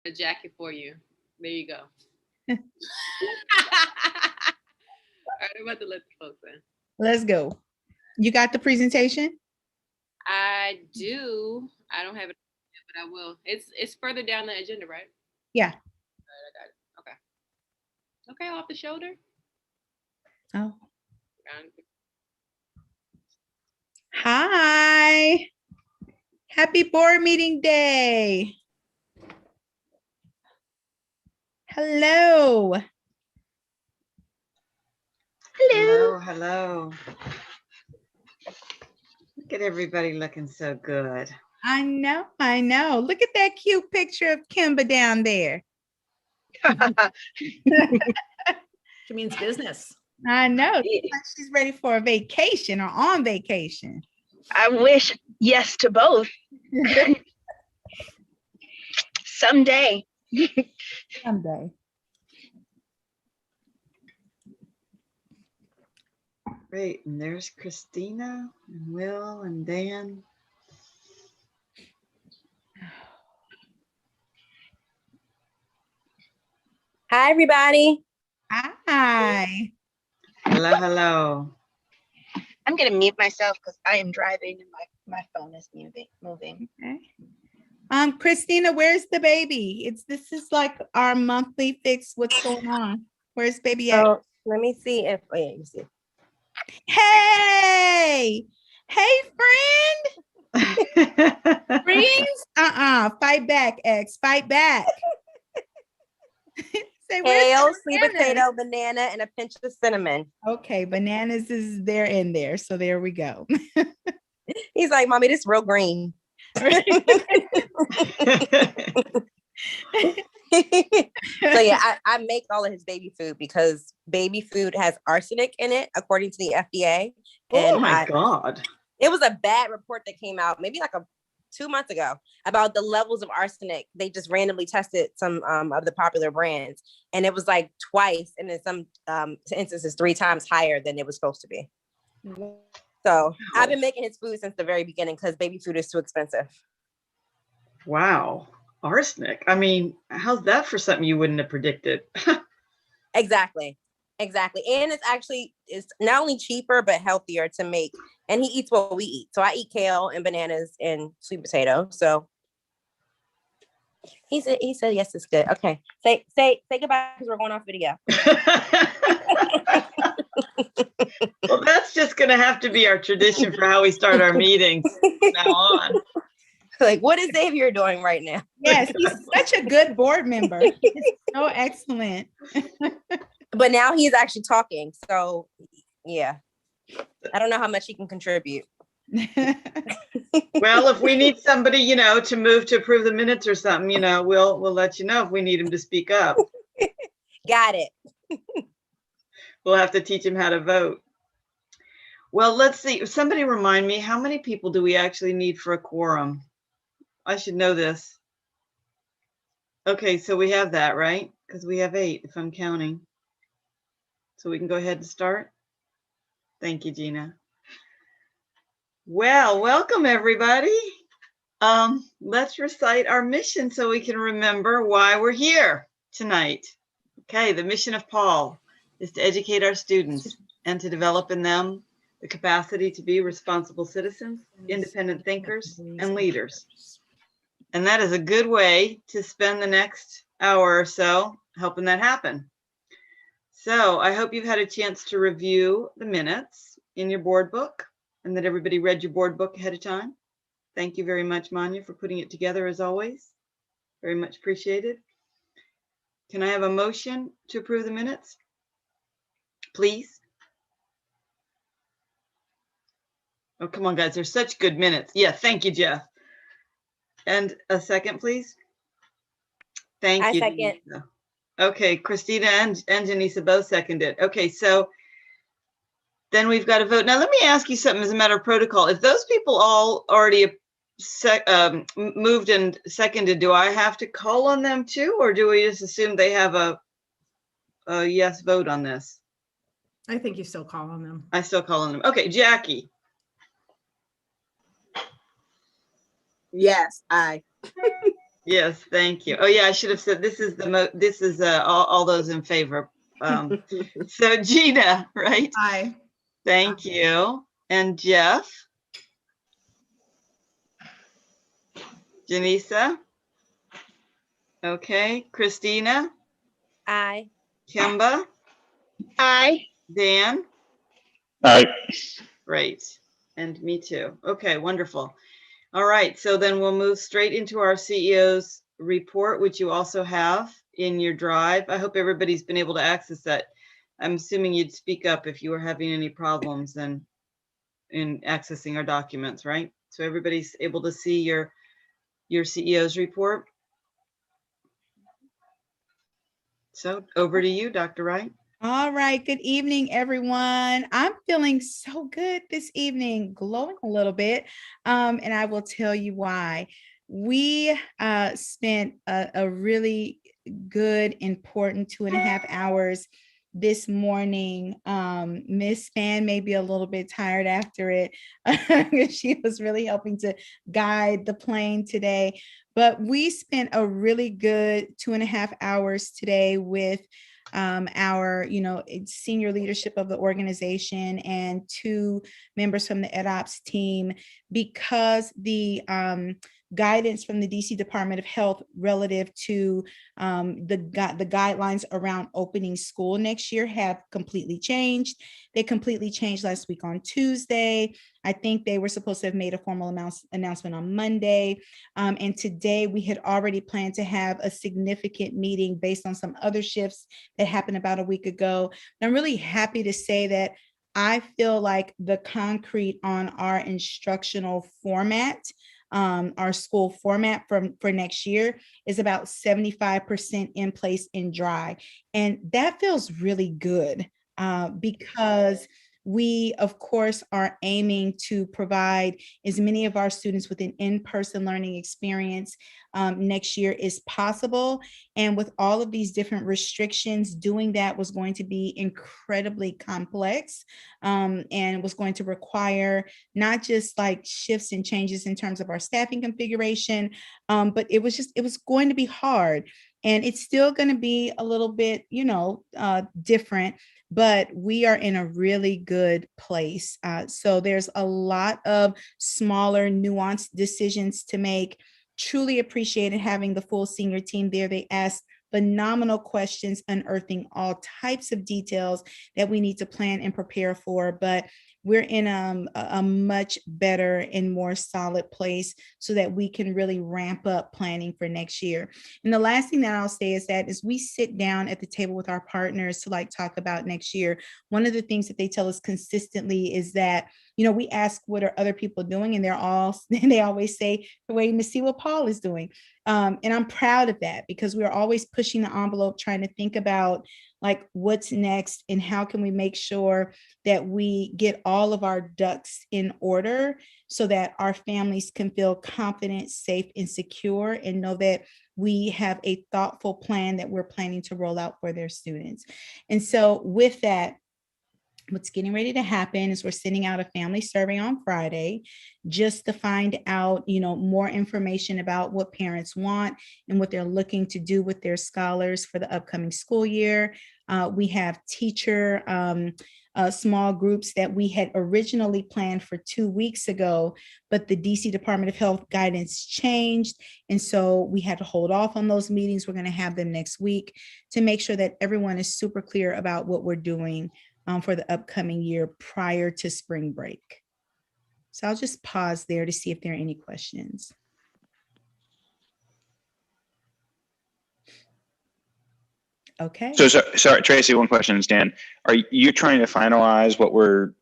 a jacket for you. There you go. All right, I'm about to let the folks in. Let's go. You got the presentation? I do. I don't have it, but I will. It's further down the agenda, right? Yeah. All right, I got it. Okay. Okay, off the shoulder. Oh. Hi. Happy board meeting day. Hello. Hello, hello. Look at everybody looking so good. I know, I know. Look at that cute picture of Kimba down there. She means business. I know. Looks like she's ready for a vacation or on vacation. I wish yes to both. Someday. Someday. Great, and there's Christina and Will and Dan. Hi, everybody. Hi. Hello, hello. I'm going to mute myself because I am driving and my phone is moving. Okay. Christina, where's the baby? This is like our monthly fix. What's going on? Where's baby at? So let me see if, oh yeah, you see. Hey, friend. Friends? Fight back, X. Fight back. Say, Kale, sweet potato, banana, and a pinch of cinnamon. Okay, bananas is there in there. So there we go. He's like, Mommy, this is real green. So yeah, I make all of his baby food because baby food has arsenic in it, according to the FDA. Oh my God. It was a bad report that came out maybe like 2 months ago about the levels of arsenic. They just randomly tested some of the popular brands, and it was like twice, and in some instances 3 times higher than it was supposed to be. So I've been making his food since the very beginning because baby food is too expensive. Wow. Arsenic. I mean, how's that for something you wouldn't have predicted? Exactly. And it's not only cheaper, but healthier to make. And he eats what we eat. So I eat kale and bananas and sweet potato. So he said, yes, it's good. Okay. Say goodbye because we're going off video. Well, that's just going to have to be our tradition for how we start our meetings from now on. Like, what is Xavier doing right now? Yes, he's such a good board member. He's so excellent. But now he's actually talking. So yeah, I don't know how much he can contribute. Well, if we need somebody, to move to approve the minutes or something, we'll let you know if we need him to speak up. Got it. We'll have to teach him how to vote. Well, let's see. Somebody remind me, how many people do we actually need for a quorum? I should know this. Okay, so we have that, right? Because we have 8, if I'm counting. So we can go ahead and start. Thank you, Gina. Well, welcome, everybody. Let's recite our mission so we can remember why we're here tonight. Okay, the mission of Paul is to educate our students and to develop in them the capacity to be responsible citizens, independent thinkers, and leaders. And that is a good way to spend the next hour or so helping that happen. So I hope you've had a chance to review the minutes in your board book and that everybody read your board book ahead of time. Thank you very much, Manya, for putting it together as always. Very much appreciated. Can I have a motion to approve the minutes, please? Oh, come on, guys. They're such good minutes. Yeah, thank you, Jeff. And a second, please. Thank you. I second. Denisa. Okay, Christina and Janisa both seconded. Okay, so then we've got to vote. Now, let me ask you something as a matter of protocol. If those people all already moved and seconded, do I have to call on them too, or do we just assume they have a yes vote on this? I think you still call on them. I still call on them. Okay, Jackie. Yes, aye. Yes, thank you. Oh yeah, I should have said this is all those in favor. So Gina, right? Aye. Thank you. And Jeff? Janisa? Okay. Christina? Aye. Kimba? Aye. Dan? Aye. Great. And me too. Okay, wonderful. All right, so then we'll move straight into our CEO's report, which you also have in your drive. I hope everybody's been able to access that. I'm assuming you'd speak up if you were having any problems in accessing our documents, right? So everybody's able to see your CEO's report. So over to you, Dr. Wright. All right. Good evening, everyone. I'm feeling so good this evening, glowing a little bit. And I will tell you why. We spent a really good, important 2.5 hours this morning. Miss Span may be a little bit tired after it. She was really helping to guide the plane today. But we spent a really good 2.5 hours today with our, senior leadership of the organization and 2 members from the EdOps team, because the guidance from the DC Department of Health relative to the guidelines around opening school next year have completely changed. They completely changed last week on Tuesday. I think they were supposed to have made a formal announcement on Monday. And today we had already planned to have a significant meeting based on some other shifts that happened about a week ago. And I'm really happy to say that I feel like the concrete on our instructional format, our school format for next year, is about 75% in place and dry. And that feels really good because we, of course, are aiming to provide as many of our students with an in-person learning experience next year as possible. And with all of these different restrictions, doing that was going to be incredibly complex and was going to require not just like shifts and changes in terms of our staffing configuration, but it was going to be hard. And it's still going to be a little bit, different, but we are in a really good place. So there's a lot of smaller, nuanced decisions to make. Truly appreciated having the full senior team there. They asked phenomenal questions, unearthing all types of details that we need to plan and prepare for. But we're in a much better and more solid place so that we can really ramp up planning for next year. And the last thing that I'll say is that as we sit down at the table with our partners to like talk about next year, one of the things that they tell us consistently is that, we ask what are other people doing, and they always say we're waiting to see what Paul is doing. And I'm proud of that because we're always pushing the envelope, trying to think about like what's next and how can we make sure that we get all of our ducks in order so that our families can feel confident, safe, and secure, and know that we have a thoughtful plan that we're planning to roll out for their students. And so with that, what's getting ready to happen is we're sending out a family survey on Friday just to find out, more information about what parents want and what they're looking to do with their scholars for the upcoming school year. We have teacher small groups that we had originally planned for 2 weeks ago, but the DC Department of Health guidance changed. And so we had to hold off on those meetings. We're going to have them next week to make sure that everyone is super clear about what we're doing for the upcoming year prior to spring break. So I'll just pause there to see if there are any questions. Okay. So sorry, Tracy, one question, Stan. Are you trying to finalize what were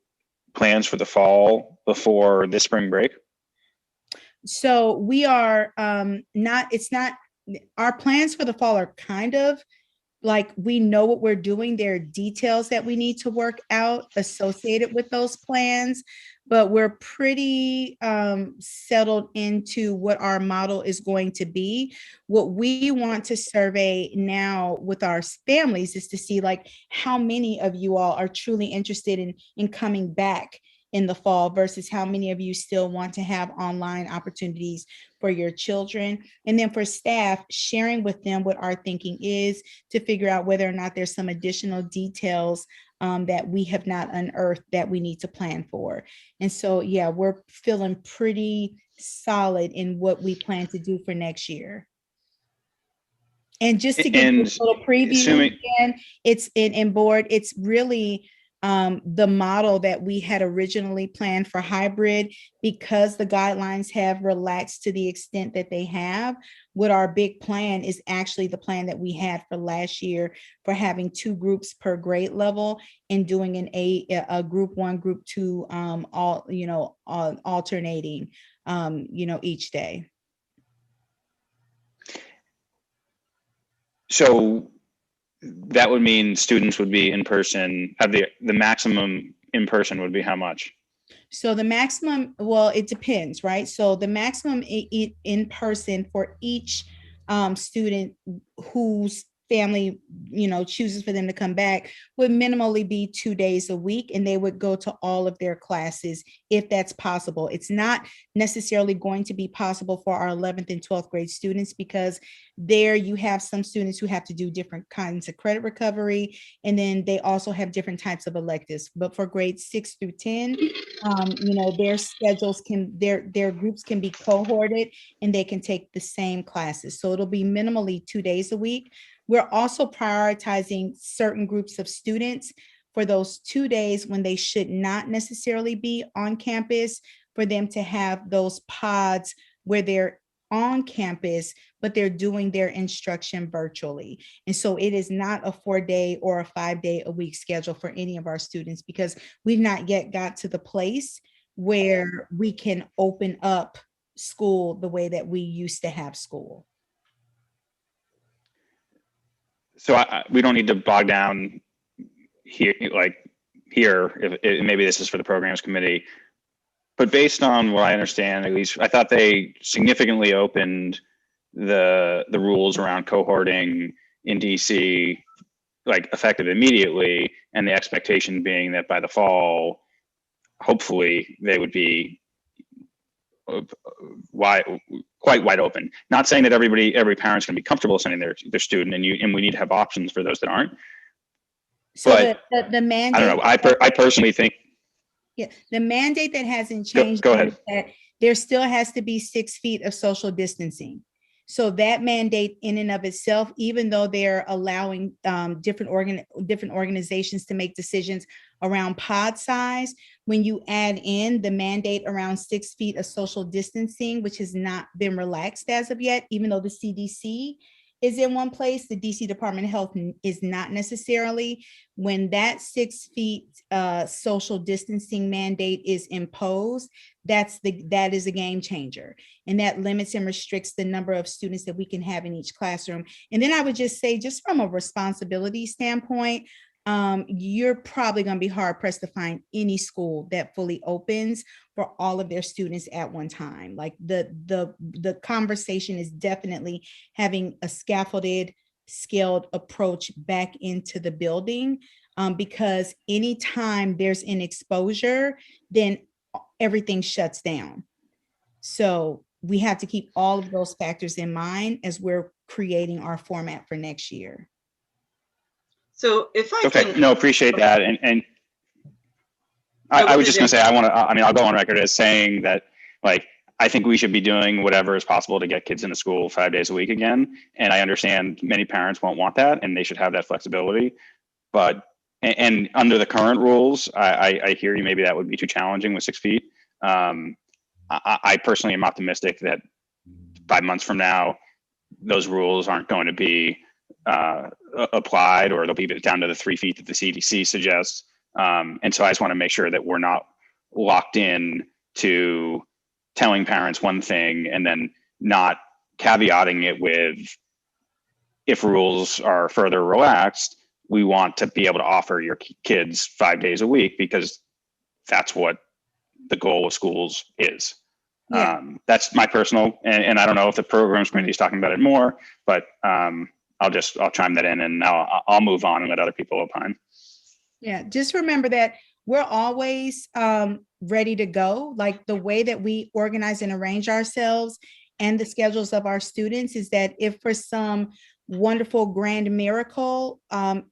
plans for the fall before this spring break? So we are our plans for the fall are kind of like, we know what we're doing. There are details that we need to work out associated with those plans, but we're pretty settled into what our model is going to be. What we want to survey now with our families is to see like how many of you all are truly interested in coming back in the fall versus how many of you still want to have online opportunities for your children. And then for staff, sharing with them what our thinking is to figure out whether or not there's some additional details that we have not unearthed that we need to plan for. And so, yeah, we're feeling pretty solid in what we plan to do for next year. And just to give you And a little preview, assuming, again, it's in board, it's really the model that we had originally planned for hybrid, because the guidelines have relaxed to the extent that they have. What our big plan is actually the plan that we had for last year for having 2 groups per grade level and doing a group 1, group 2, all, alternating, each day. so that would mean students would be in person, have the maximum in person would be how much? So the maximum, well, it depends, right? So the maximum in person for each student whose family, chooses for them to come back would minimally be 2 days a week, and they would go to all of their classes if that's possible. It's not necessarily going to be possible for our 11th and 12th grade students, because there you have some students who have to do different kinds of credit recovery, and then they also have different types of electives. But for grades 6 through 10, their schedules their groups can be cohorted and they can take the same classes. So it'll be minimally 2 days a week. We're also prioritizing certain groups of students for those 2 days when they should not necessarily be on campus, for them to have those pods where they're on campus, but they're doing their instruction virtually. And so it is not a 4-day or a 5-day a week schedule for any of our students, because we've not yet got to the place where we can open up school the way that we used to have school. So we don't need to bog down here, if maybe this is for the programs committee, but based on what I understand, at least I thought they significantly opened the rules around cohorting in DC, like effective immediately, and the expectation being that by the fall, hopefully they would be quite wide open. Not saying that every parent's going to be comfortable sending their student, and we need to have options for those that aren't. So But the mandate, I don't know. I personally think, yeah, the mandate that hasn't changed. Go ahead. Is that there still has to be 6 feet of social distancing. So that mandate in and of itself, even though they're allowing different organizations to make decisions around pod size, when you add in the mandate around 6 feet of social distancing, which has not been relaxed as of yet, even though the CDC is in one place, the DC Department of Health is not necessarily. When that 6 feet social distancing mandate is imposed, that is a game changer. And that limits and restricts the number of students that we can have in each classroom. And then I would just say, just from a responsibility standpoint, you're probably going to be hard pressed to find any school that fully opens for all of their students at one time. Like the conversation is definitely having a scaffolded, scaled approach back into the building, because anytime there's an exposure, then everything shuts down. So we have to keep all of those factors in mind as we're creating our format for next year. So if I okay, can, no, appreciate that. And I was just going to say, I'll go on record as saying that, like, I think we should be doing whatever is possible to get kids into school 5 days a week again. And I understand many parents won't want that, and they should have that flexibility. But, and under the current rules, I hear you, maybe that would be too challenging with 6 feet. I personally am optimistic that 5 months from now, those rules aren't going to be applied, or they'll be down to the 3 feet that the CDC suggests. And so I just want to make sure that we're not locked in to telling parents one thing and then not caveating it with, if rules are further relaxed, we want to be able to offer your kids 5 days a week, because that's what the goal of schools is. Yeah. That's my personal, and I don't know if the programs committee is talking about it more, but I'll chime that in, and I'll move on and let other people opine. Yeah, just remember that we're always ready to go. Like the way that we organize and arrange ourselves and the schedules of our students is that if for some wonderful grand miracle,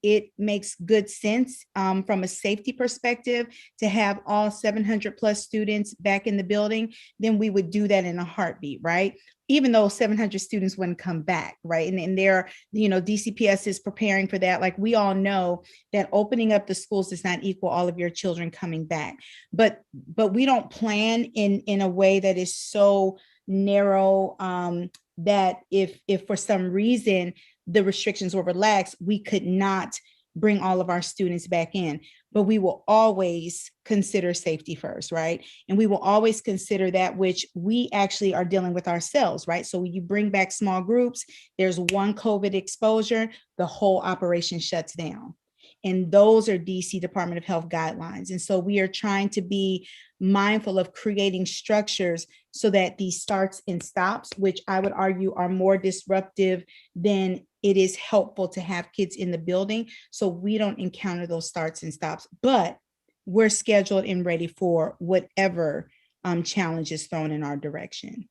it makes good sense from a safety perspective to have all 700 plus students back in the building, then we would do that in a heartbeat, right? Even though 700 students wouldn't come back, right? And they're, DCPS is preparing for that. Like we all know that opening up the schools does not equal all of your children coming back. But we don't plan in a way that is so narrow that if for some reason the restrictions were relaxed, we could not bring all of our students back in. But we will always consider safety first, right? And we will always consider that which we actually are dealing with ourselves, right? So when you bring back small groups, there's one COVID exposure, the whole operation shuts down. And those are DC Department of Health guidelines. And so we are trying to be mindful of creating structures so that these starts and stops, which I would argue are more disruptive than it is helpful to have kids in the building. So we don't encounter those starts and stops, but we're scheduled and ready for whatever challenge is thrown in our direction.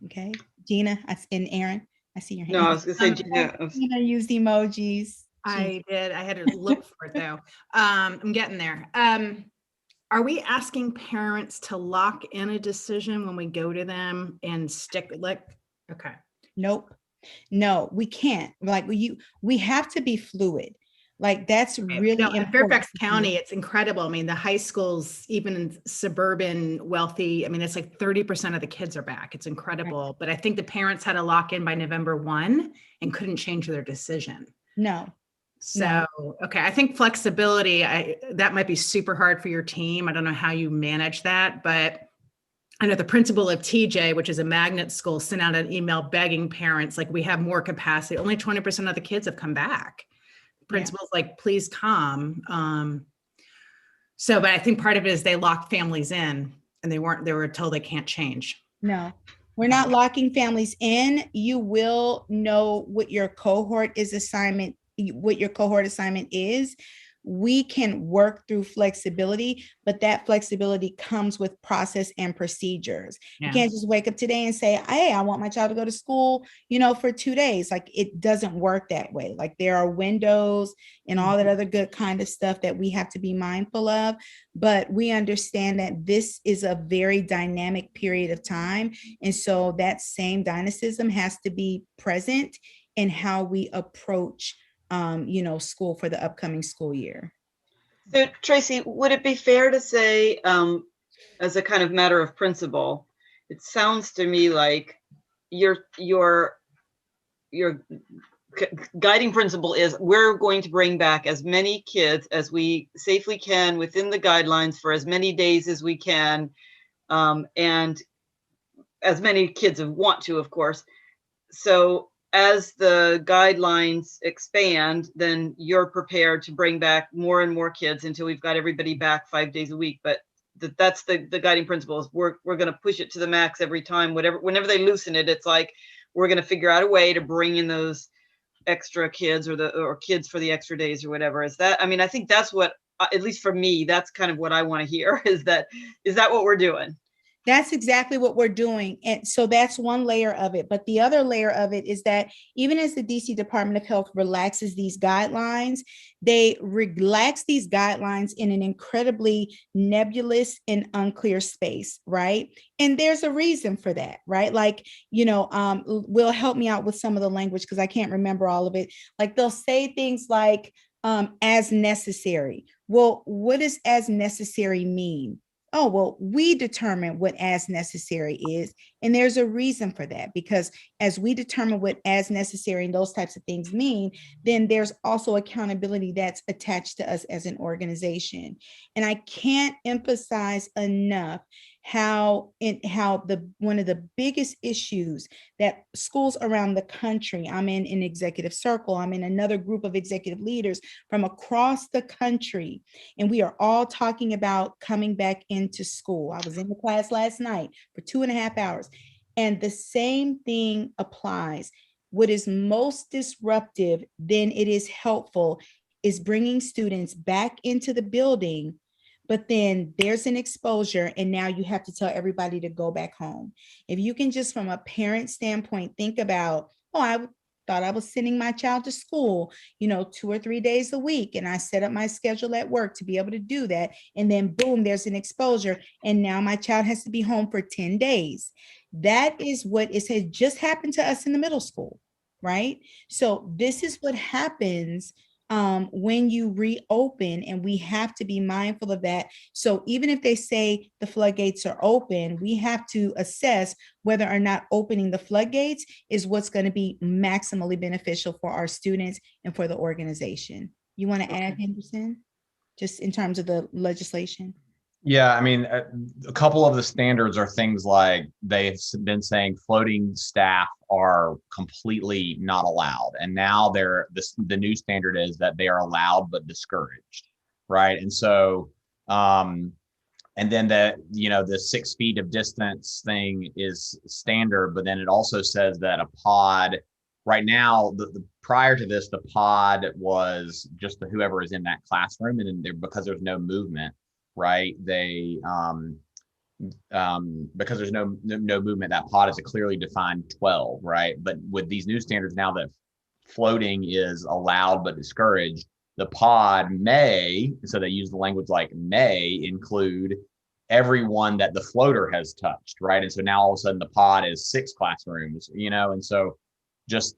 Okay, Gina and Aaron, I see your hand. No, I was gonna say, Gina. Gina used emojis. I did. I had to look for it though. I'm getting there. Are we asking parents to lock in a decision when we go to them and stick like, okay. Nope. No, we can't. Like we have to be fluid. Like that's really in Fairfax County, it's incredible. I mean, the high schools, even in suburban wealthy, I mean, it's like 30% of the kids are back. It's incredible. Right. But I think the parents had to lock in by November 1 and couldn't change their decision. No. So, okay. I think flexibility, that might be super hard for your team. I don't know how you manage that, but I know the principal of TJ, which is a magnet school, sent out an email begging parents, like, we have more capacity. Only 20% of the kids have come back. The principal's like, please come. But I think part of it is they locked families in and they were told they can't change. No, we're not locking families in. You will know what your cohort assignment is. We can work through flexibility, but that flexibility comes with process and procedures. Yeah. You can't just wake up today and say, hey, I want my child to go to school, for 2 days. Like, it doesn't work that way. Like, there are windows and all that other good kind of stuff that we have to be mindful of. But we understand that this is a very dynamic period of time. And so that same dynamism has to be present in how we approach school for the upcoming school year. So Tracy, would it be fair to say, as a kind of matter of principle, it sounds to me like your guiding principle is we're going to bring back as many kids as we safely can within the guidelines for as many days as we can, and as many kids want to, of course. So as the guidelines expand, then you're prepared to bring back more and more kids until we've got everybody back 5 days a week. But that's the guiding principle is we're going to push it to the max every time. Whenever they loosen it, it's like we're going to figure out a way to bring in those extra kids or kids for the extra days or whatever. Is that? I mean, I think that's what, at least for me, that's kind of what I want to hear. Is that what we're doing? That's exactly what we're doing. And so that's one layer of it. But the other layer of it is that even as the DC Department of Health relaxes these guidelines, they relax these guidelines in an incredibly nebulous and unclear space, right? And there's a reason for that, right? Like, will help me out with some of the language because I can't remember all of it. Like, they'll say things like as necessary. Well, what does as necessary mean? Oh, well, we determine what as necessary is. And there's a reason for that, because as we determine what as necessary and those types of things mean, then there's also accountability that's attached to us as an organization. And I can't emphasize enough how one of the biggest issues that schools around the country, I'm in an executive circle, I'm in another group of executive leaders from across the country, and we are all talking about coming back into school. I was in the class last night for 2.5 hours, and the same thing applies. What is most disruptive, then it is helpful, is bringing students back into the building but then there's an exposure and now you have to tell everybody to go back home. If you can just from a parent standpoint think about, oh, I thought I was sending my child to school, 2 or 3 days a week, and I set up my schedule at work to be able to do that, and then boom, there's an exposure, and now my child has to be home for 10 days. That is what has just happened to us in the middle school, right? So this is what happens when you reopen, and we have to be mindful of that. So even if they say the floodgates are open, we have to assess whether or not opening the floodgates is what's going to be maximally beneficial for our students and for the organization. You want to add, Henderson, just in terms of the legislation? Yeah, I mean, a couple of the standards are things like they've been saying floating staff are completely not allowed. And now the new standard is that they are allowed but discouraged, right? And so, and then the 6 feet of distance thing is standard, but then it also says that a pod, right now, the prior to this, the pod was just whoever is in that classroom, and then because there's no movement, right? They because there's no movement, that pod is a clearly defined 12, right? But with these new standards now that floating is allowed but discouraged, the pod may, so they use the language like may include everyone that the floater has touched, right? And so now all of a sudden the pod is 6 classrooms, and so just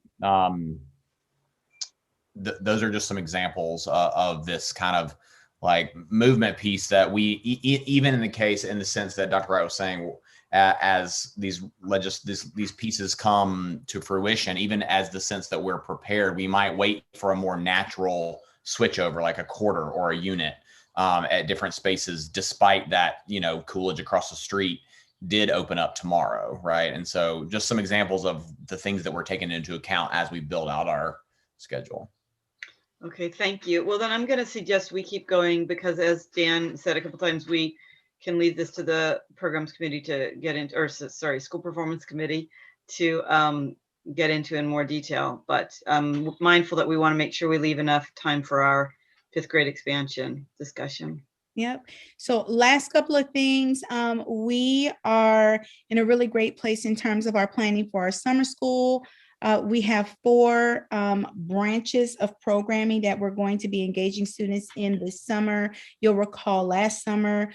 those are just some examples of this kind of like movement piece that we even in the sense that Dr. Wright was saying, as these pieces come to fruition, even as the sense that we're prepared, we might wait for a more natural switch over, like a quarter or a unit at different spaces, despite that, Coolidge across the street did open up tomorrow, right? And so just some examples of the things that we're taking into account as we build out our schedule. Okay, thank you. Well, then I'm going to suggest we keep going, because as Dan said a couple times, we can leave this to the programs committee to get into, or sorry, school performance committee to get into in more detail. But I'm mindful that we want to make sure we leave enough time for our 5th grade expansion discussion. Yep. So last couple of things, we are in a really great place in terms of our planning for our summer school. We have 4 branches of programming that we're going to be engaging students in this summer. You'll recall last summer,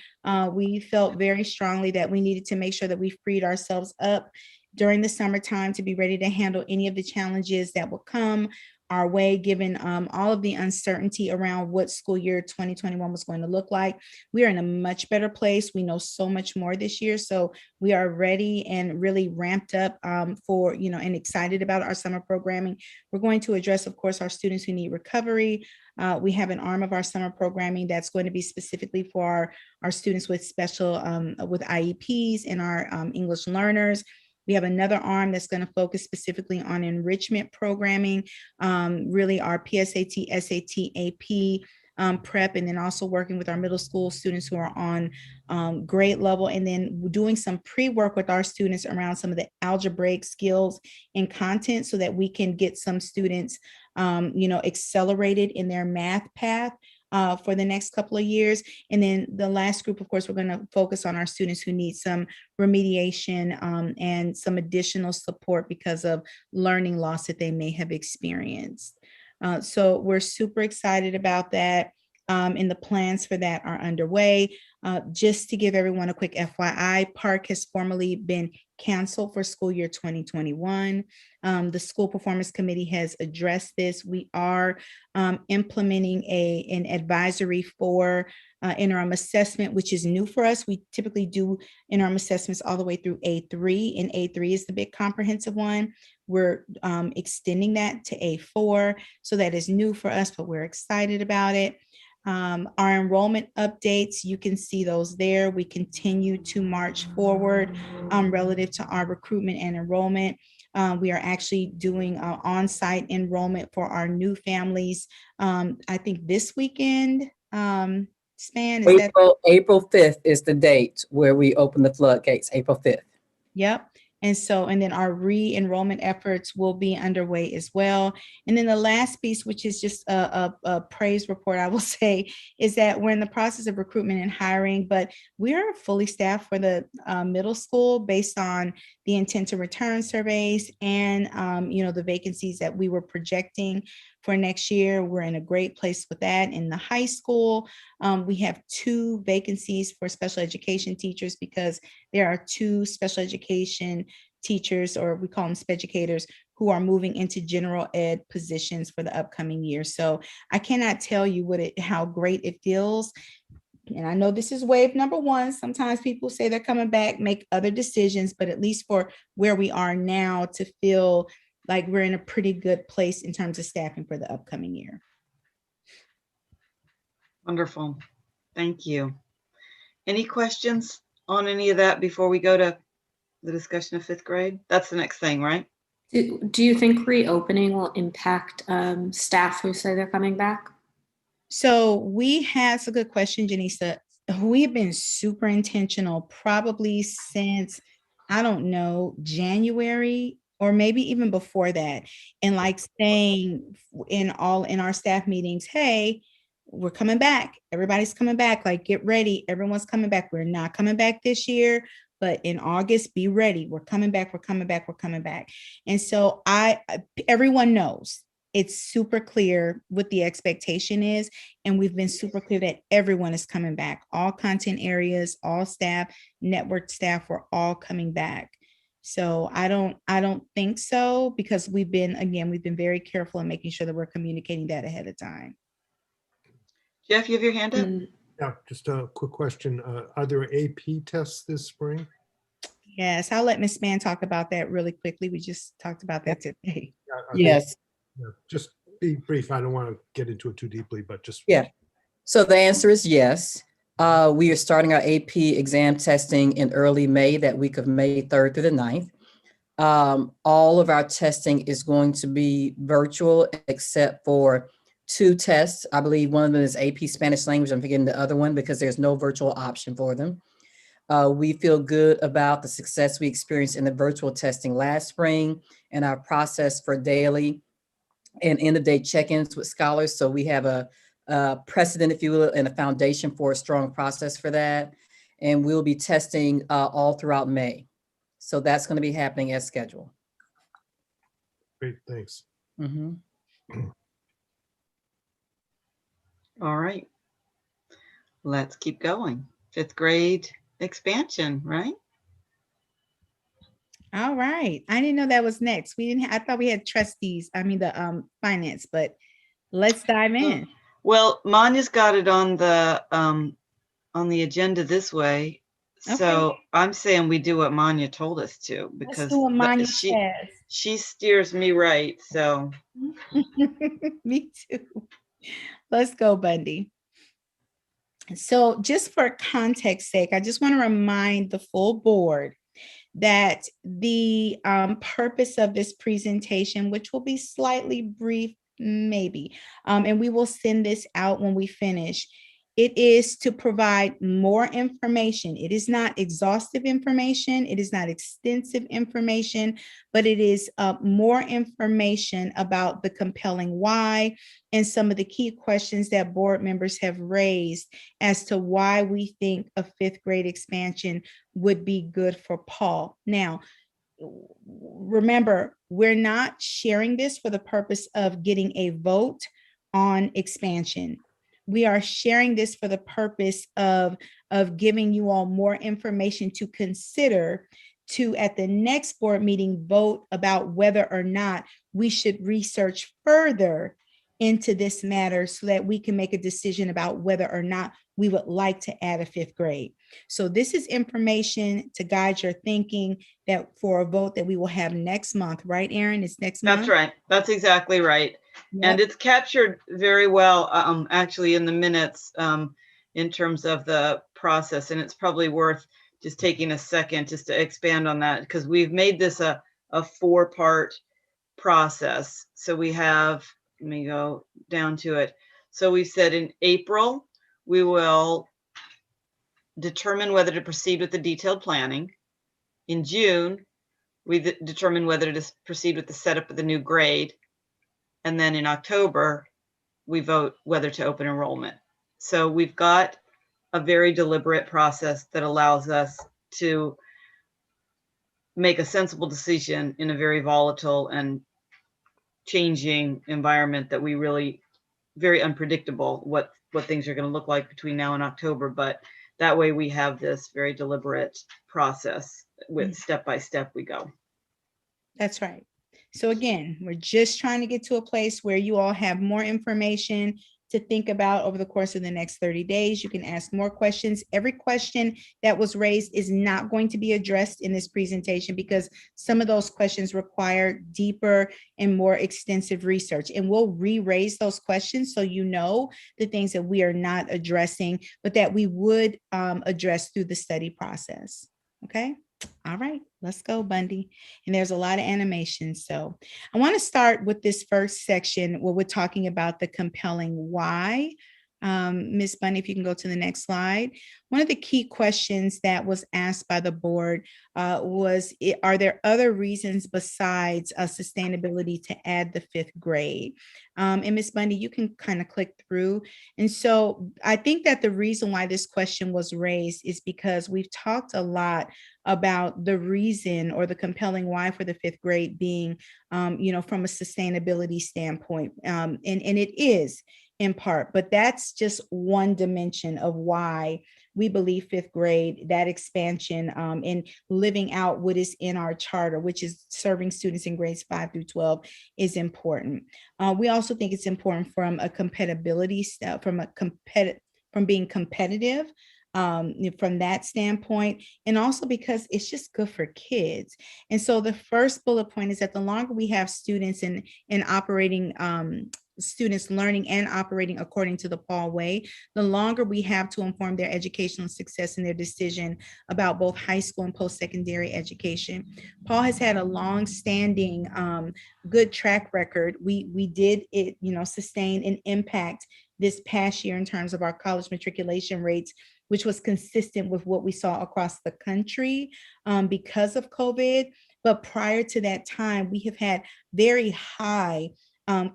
we felt very strongly that we needed to make sure that we freed ourselves up during the summertime to be ready to handle any of the challenges that will come our way, given all of the uncertainty around what school year 2021 was going to look like. We are in a much better place. We know so much more this year. So we are ready and really ramped up for, and excited about our summer programming. We're going to address, of course, our students who need recovery. We have an arm of our summer programming that's going to be specifically for our students with special, with IEPs and our English learners. We have another arm that's going to focus specifically on enrichment programming, really our PSAT, SAT, AP prep, and then also working with our middle school students who are on grade level, and then doing some pre-work with our students around some of the algebraic skills and content so that we can get some students, accelerated in their math path for the next couple of years. And then the last group, of course, we're going to focus on our students who need some remediation and some additional support because of learning loss that they may have experienced. So we're super excited about that. And the plans for that are underway. Just to give everyone a quick FYI, Park has formally been canceled for school year 2021. The school performance committee has addressed this. We are implementing an advisory for interim assessment, which is new for us. We typically do interim assessments all the way through A3, and A3 is the big comprehensive one. We're extending that to A4, so that is new for us, but we're excited about it. Our enrollment updates, you can see those there. We continue to march forward relative to our recruitment and enrollment. We are actually doing on-site enrollment for our new families. I think this weekend, Span, April 5th is the date where we open the floodgates, April 5th. Yep. And then our re-enrollment efforts will be underway as well. And then the last piece, which is just a praise report, I will say, is that we're in the process of recruitment and hiring, but we are fully staffed for the middle school based on the intent to return surveys and the vacancies that we were projecting for next year. We're in a great place with that. In the high school, we have 2 vacancies for special education teachers because there are 2 special education teachers, or we call them speducators, who are moving into general ed positions for the upcoming year. So I cannot tell you how great it feels. And I know this is wave number 1. Sometimes people say they're coming back, make other decisions, but at least for where we are now, to feel like we're in a pretty good place in terms of staffing for the upcoming year. Wonderful. Thank you. Any questions on any of that before we go to the discussion of 5th grade? That's the next thing, right? Do you think reopening will impact staff who say they're coming back? So that's a good question, Janisa. We've been super intentional probably since, I don't know, January, or maybe even before that. And like saying in our staff meetings, hey, we're coming back. Everybody's coming back. Like, get ready. Everyone's coming back. We're not coming back this year, but in August, be ready. We're coming back. We're coming back. We're coming back. And so everyone knows. It's super clear what the expectation is. And we've been super clear that everyone is coming back. All content areas, all staff, network staff, we're all coming back. So I don't think so, because we've been very careful in making sure that we're communicating that ahead of time. Jeff, you have your hand up? Yeah, just a quick question. Are there AP tests this spring? Yes, I'll let Ms. Mann talk about that really quickly. We just talked about that today. Yes. Yeah, just be brief. I don't want to get into it too deeply, but just. Yeah. So the answer is yes. We are starting our AP exam testing in early May, that week of May 3rd through the 9th. All of our testing is going to be virtual except for 2 tests. I believe one of them is AP Spanish language. I'm forgetting the other one because there's no virtual option for them. We feel good about the success we experienced in the virtual testing last spring and our process for daily and end of day check-ins with scholars. So we have a precedent, if you will, and a foundation for a strong process for that. And we'll be testing all throughout May. So that's going to be happening as scheduled. Great, thanks. Mm-hmm. All right. Let's keep going. 5th grade expansion, right? All right. I didn't know that was next. I thought we had trustees. I mean, the finance, but let's dive in. Well, Manya's got it on the agenda this way. Okay. So I'm saying we do what Manya told us to, because Let's do what Manya says. she steers me right. So Me too. Let's go, Bundy. So just for context sake, I just want to remind the full board that the purpose of this presentation, which will be slightly brief, maybe, and we will send this out when we finish. It is to provide more information. It is not exhaustive information. It is not extensive information, but it is more information about the compelling why and some of the key questions that board members have raised as to why we think a 5th grade expansion would be good for Paul. Now, remember, we're not sharing this for the purpose of getting a vote on expansion. We are sharing this for the purpose of giving you all more information to consider to, at the next board meeting, vote about whether or not we should research further into this matter so that we can make a decision about whether or not we would like to add a 5th grade. So this is information to guide your thinking that for a vote that we will have next month, right, Erin? It's next month? that's right. That's exactly right. Yep. And it's captured very well, actually, in the minutes in terms of the process. And it's probably worth just taking a second just to expand on that, because we've made this a 4-part process. So we have, let me go down to it. So we said in April, we will determine whether to proceed with the detailed planning. In June, we determine whether to proceed with the setup of the new grade. And then in October, we vote whether to open enrollment. So we've got a very deliberate process that allows us to make a sensible decision in a very volatile and changing environment that we really, very unpredictable what things are going to look like between now and October. But that way we have this very deliberate process with step by step we go. That's right. So again, we're just trying to get to a place where you all have more information to think about over the course of the next 30 days. You can ask more questions. Every question that was raised is not going to be addressed in this presentation because some of those questions require deeper and more extensive research. And we'll re-raise those questions so you know the things that we are not addressing, but that we would address through the study process. Okay. All right, let's go, Bundy. And there's a lot of animation. So I want to start with this first section where we're talking about the compelling why. Ms. Bundy, if you can go to the next slide. One of the key questions that was asked by the board was, are there other reasons besides sustainability to add the 5th grade? And Ms. Bundy, you can kind of click through. And so I think that the reason why this question was raised is because we've talked a lot about the reason or the compelling why for the 5th grade being, from a sustainability standpoint. And it is in part, but that's just one dimension of why we believe 5th grade, that expansion and living out what is in our charter, which is serving students in grades 5 through 12 is important. We also think it's important from a compatibility, from being competitive, from that standpoint, and also because it's just good for kids. And so the first bullet point is that the longer we have students in operating, students learning and operating according to the Paul way, the longer we have to inform their educational success and their decision about both high school and post-secondary education. Paul has had a long-standing good track record. We did it, sustain and impact this past year in terms of our college matriculation rates, which was consistent with what we saw across the country because of COVID. But prior to that time, we have had very high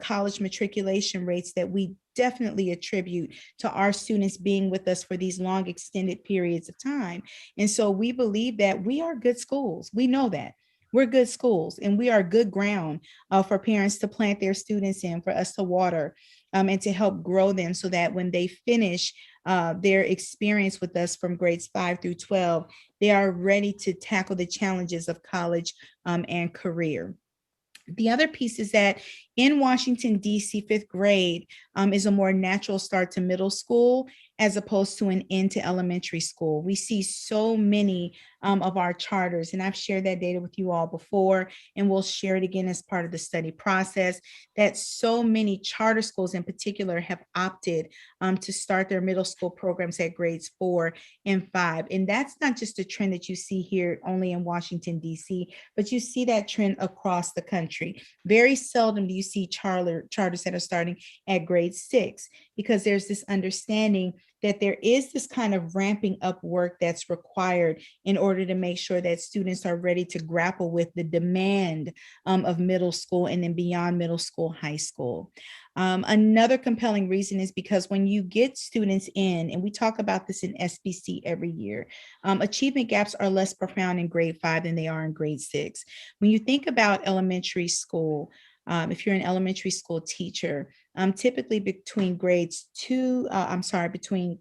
college matriculation rates that we definitely attribute to our students being with us for these long extended periods of time. And so we believe that we are good schools. We know that. We're good schools and we are good ground for parents to plant their students in, for us to water and to help grow them so that when they finish their experience with us from grades 5 through 12, they are ready to tackle the challenges of college and career. The other piece is that in Washington, D.C., 5th grade is a more natural start to middle school as opposed to an end to elementary school. We see so many of our charters, and I've shared that data with you all before, and we'll share it again as part of the study process, that so many charter schools in particular have opted to start their middle school programs at grades 4 and 5. And that's not just a trend that you see here only in Washington, D.C., but you see that trend across the country. Very seldom do you see charters that are starting at grade 6, because there's this understanding that there is this kind of ramping up work that's required in order to make sure that students are ready to grapple with the demand of middle school and then beyond middle school, high school. Another compelling reason is because when you get students in, and we talk about this in SBC every year, achievement gaps are less profound in grade 5 than they are in grade 6. When you think about elementary school, if you're an elementary school teacher, typically between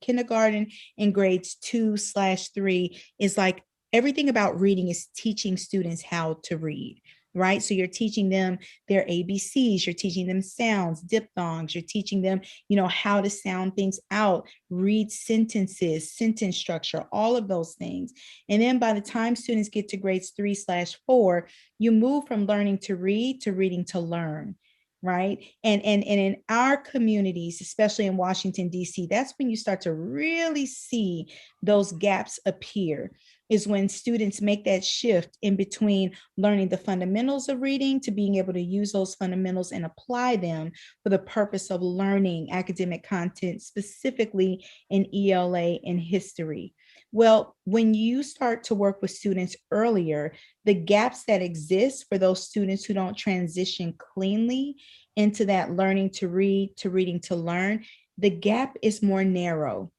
kindergarten and grades 2/3 is like everything about reading is teaching students how to read, right? So you're teaching them their ABCs, you're teaching them sounds, diphthongs, you're teaching them, how to sound things out, read sentences, sentence structure, all of those things. And then by the time students get to grades 3/4, you move from learning to read to reading to learn. Right. And in our communities, especially in Washington, D.C., that's when you start to really see those gaps appear, is when students make that shift in between learning the fundamentals of reading to being able to use those fundamentals and apply them for the purpose of learning academic content, specifically in ELA and history. Well, when you start to work with students earlier, the gaps that exist for those students who don't transition cleanly into that learning to read, to reading to learn, the gap is more narrow.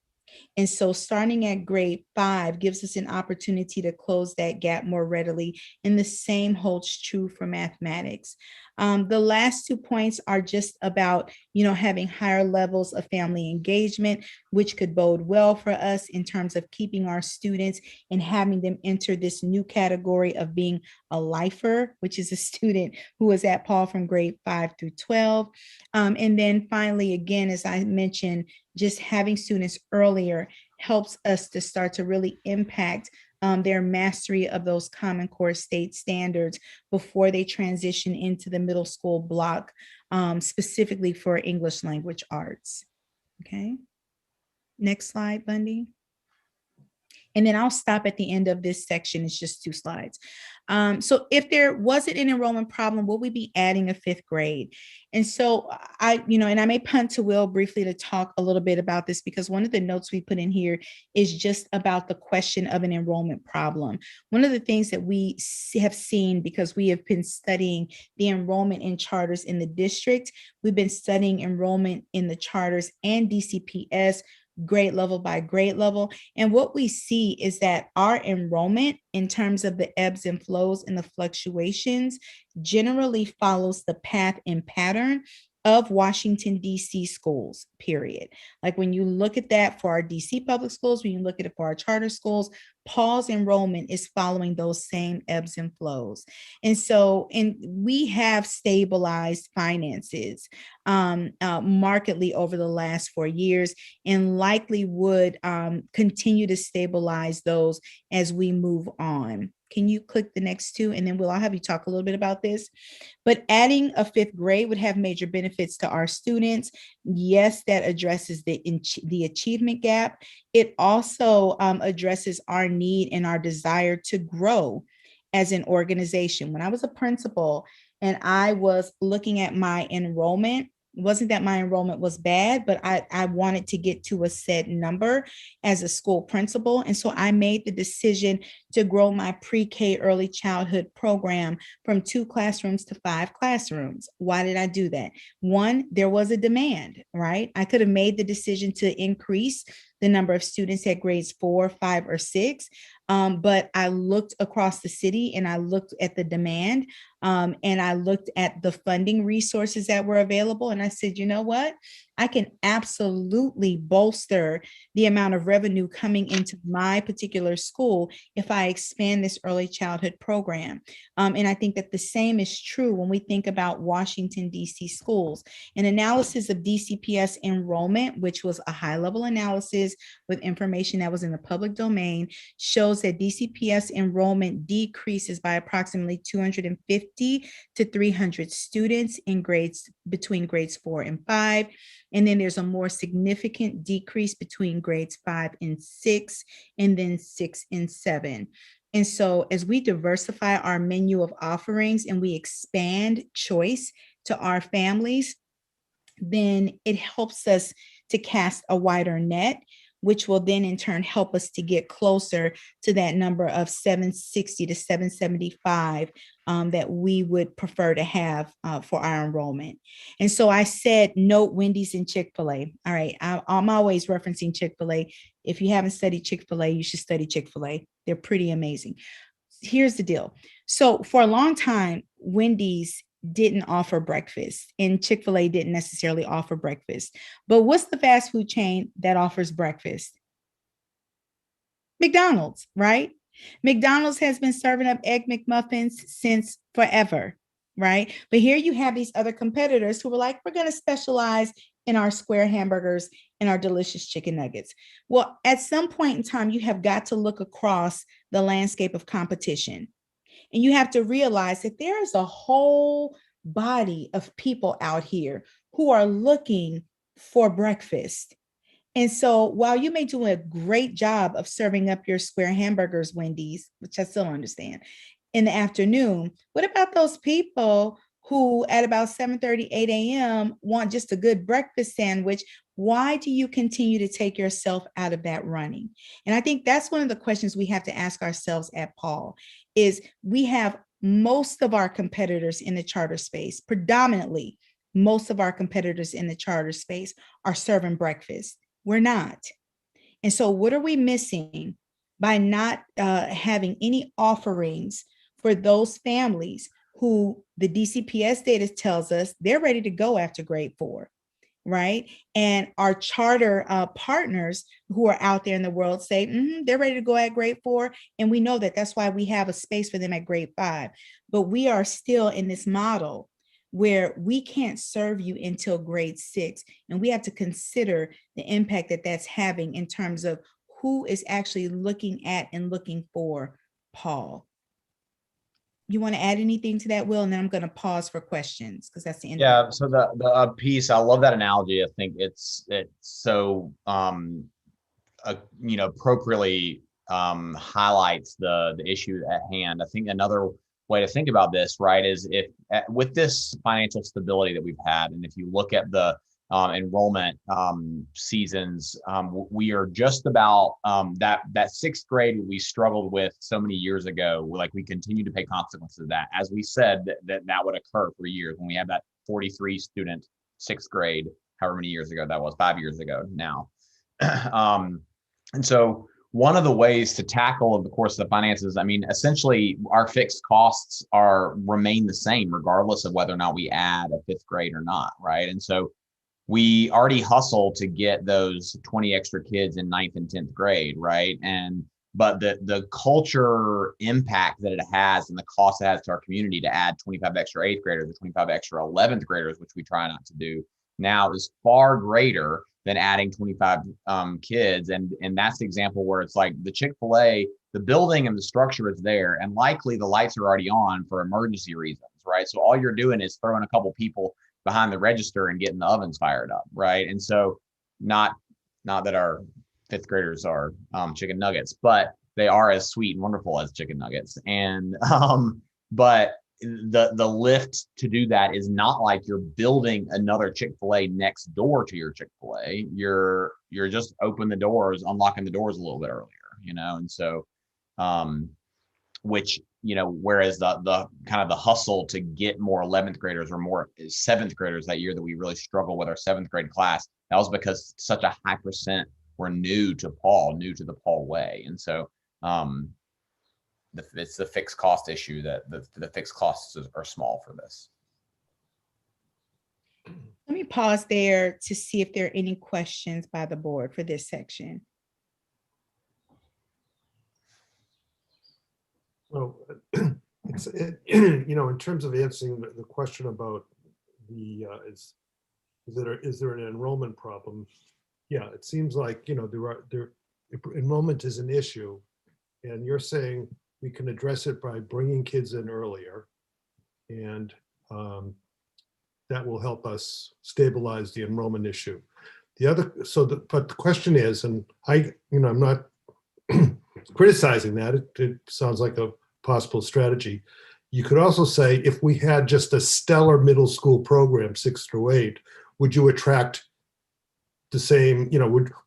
And so starting at grade 5 gives us an opportunity to close that gap more readily. And the same holds true for mathematics. The last 2 points are just about, having higher levels of family engagement, which could bode well for us in terms of keeping our students and having them enter this new category of being a lifer, which is a student who is at Paul from grade 5 through 12. And then finally, again, as I mentioned, just having students earlier helps us to start to really impact their mastery of those Common Core state standards before they transition into the middle school block, specifically for English language arts. Okay. Next slide, Bundy. And then I'll stop at the end of this section. It's just 2 slides. So if there wasn't an enrollment problem, will we be adding a 5th grade? And so and I may punt to Will briefly to talk a little bit about this, because one of the notes we put in here is just about the question of an enrollment problem. One of the things that we have seen, because we have been studying the enrollment in charters in the district, we've been studying enrollment in the charters and DCPS grade level by grade level. And what we see is that our enrollment in terms of the ebbs and flows and the fluctuations generally follows the path and pattern of Washington, D.C. schools, period. Like when you look at that for our D.C. public schools, when you look at it for our charter schools, Paul's enrollment is following those same ebbs and flows. And so, we have stabilized finances markedly over the last 4 years, and likely would continue to stabilize those as we move on. Can you click the next 2? And then I'll have you talk a little bit about this. But adding a 5th grade would have major benefits to our students. Yes, that addresses the achievement gap. It also addresses our need and our desire to grow as an organization. When I was a principal and I was looking at my enrollment, it wasn't that my enrollment was bad, but I wanted to get to a set number as a school principal. And so I made the decision to grow my pre-K early childhood program from 2 classrooms to 5 classrooms. Why did I do that? One, there was a demand, right? I could have made the decision to increase the number of students at grades 4, 5, or 6. But I looked across the city and I looked at the demand, and I looked at the funding resources that were available. And I said, you know what? I can absolutely bolster the amount of revenue coming into my particular school if I expand this early childhood program. And I think that the same is true when we think about Washington, D.C. schools. An analysis of DCPS enrollment, which was a high-level analysis with information that was in the public domain, shows that DCPS enrollment decreases by approximately 250 to 300 students in grades between grades 4 and 5. And then there's a more significant decrease between grades 5 and 6, and then 6 and 7. And so as we diversify our menu of offerings and we expand choice to our families, then it helps us to cast a wider net, which will then in turn help us to get closer to that number of 760 to 775 that we would prefer to have for our enrollment. And so I said, note Wendy's and Chick-fil-A. All right, I'm always referencing Chick-fil-A. If you haven't studied Chick-fil-A, you should study Chick-fil-A. They're pretty amazing. Here's the deal. So for a long time, Wendy's didn't offer breakfast and Chick-fil-A didn't necessarily offer breakfast. But what's the fast food chain that offers breakfast? McDonald's, right? McDonald's has been serving up Egg McMuffins since forever, right? But here you have these other competitors who were like, we're going to specialize in our square hamburgers and our delicious chicken nuggets. Well, at some point in time, you have got to look across the landscape of competition. And you have to realize that there is a whole body of people out here who are looking for breakfast. And so while you may do a great job of serving up your square hamburgers, Wendy's, which I still understand, in the afternoon, what about those people who at about 7:30, 8 a.m. want just a good breakfast sandwich, why do you continue to take yourself out of that running? And I think that's one of the questions we have to ask ourselves at Paul is we have most of our competitors in the charter space, predominantly most of our competitors in the charter space are serving breakfast. We're not. And so what are we missing by not having any offerings for those families who the DCPS data tells us they're ready to go after grade 4, right? And our charter partners who are out there in the world say they're ready to go at grade 4. And we know that that's why we have a space for them at grade 5. But we are still in this model where we can't serve you until grade 6. And we have to consider the impact that that's having in terms of who is actually looking at and looking for Paul. You want to add anything to that, Will? And then I'm going to pause for questions because that's the end. Yeah. So the piece, I love that analogy. I think it's so appropriately highlights the issue at hand. I think another way to think about this, right, is if with this financial stability that we've had, and if you look at the enrollment seasons, we are just about that sixth grade we struggled with so many years ago. Like we continue to pay consequences of that. As we said, that would occur for years when we have that 43 student sixth grade, however many years ago that was, 5 years ago now. And so one of the ways to tackle, of course, the finances, I mean, essentially our fixed costs remain the same regardless of whether or not we add a fifth grade or not, right? And so we already hustle to get those 20 extra kids in 9th and 10th grade, right? But the culture impact that it has and the cost it has to our community to add 25 extra 8th graders or 25 extra 11th graders, which we try not to do now, is far greater than adding 25 kids. And that's the example where it's like the Chick-fil-A, the building and the structure is there, and likely the lights are already on for emergency reasons, right? So all you're doing is throwing a couple people behind the register and getting the ovens fired up, right? And so not that our fifth graders are chicken nuggets, but they are as sweet and wonderful as chicken nuggets. And but the lift to do that is not like you're building another Chick-fil-A next door to your Chick-fil-A. You're just unlocking the doors a little bit earlier, and so which, whereas the kind of the hustle to get more 11th graders or more 7th graders that year that we really struggle with our 7th grade class, that was because such a high percent were new to the Paul way. And so it's the fixed cost issue that the fixed costs are small for this. Let me pause there to see if there are any questions by the board for this section. Well, in terms of answering the question about is there an enrollment problem? Yeah, it seems like, enrollment is an issue, and you're saying we can address it by bringing kids in earlier, and that will help us stabilize the enrollment issue. But the question is, and I'm not criticizing that. It sounds like a possible strategy. You could also say, if we had just a stellar middle school program, 6 through 8, would you attract the same,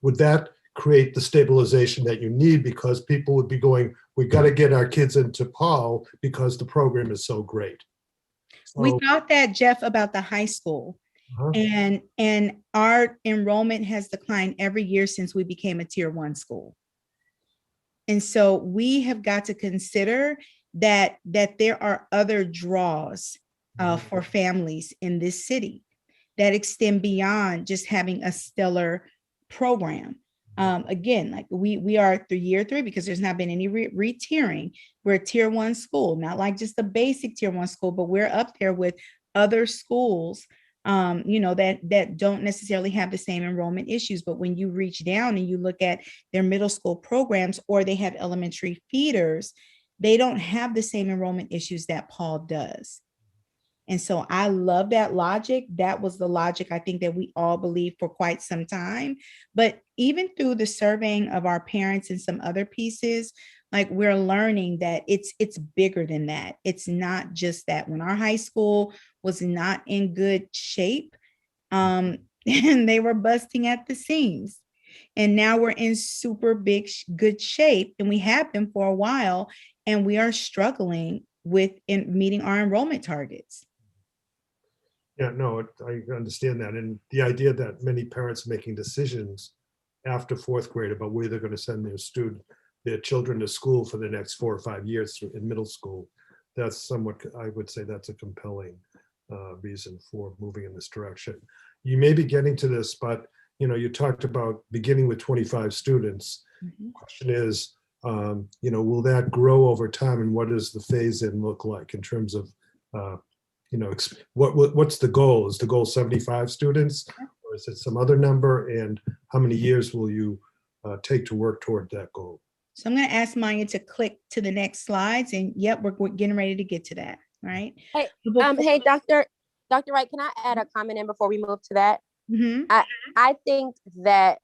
would that create the stabilization that you need? Because people would be going, we got to get our kids into Paul because the program is so great. We thought that, Jeff, about the high school. And our enrollment has declined every year since we became a tier 1 school. And so we have got to consider that there are other draws for families in this city that extend beyond just having a stellar program. Again, like we are through year 3 because there's not been any re-tiering. We're a tier 1 school, not like just a basic tier 1 school, but we're up there with other schools that don't necessarily have the same enrollment issues. But when you reach down and you look at their middle school programs, or they have elementary feeders, they don't have the same enrollment issues that Paul does. And so I love that logic. That was the logic I think that we all believed for quite some time. But even through the surveying of our parents and some other pieces, Like we're learning that it's bigger than that. It's not just that. When our high school was not in good shape, and they were busting at the seams. And now we're in super big, good shape, and we have been for a while, and we are struggling with meeting our enrollment targets. Yeah, no, I understand that. And the idea that many parents are making decisions after fourth grade about where they're going to send their children to school for the next 4 or 5 years in middle school, that's somewhat, I would say that's a compelling reason for moving in this direction. You may be getting to this, but you talked about beginning with 25 students. Mhm. Question is, will that grow over time, and what does the phase in look like in terms of what's the goal? Is the goal 75 students, or is it some other number? And how many years will you take to work toward that goal? So I'm going to ask Maya to click to the next slides, and yep, we're getting ready to get to that, right? Hey, Before- hey, Dr. Wright, can I add a comment in before we move to that? Mhm. I think that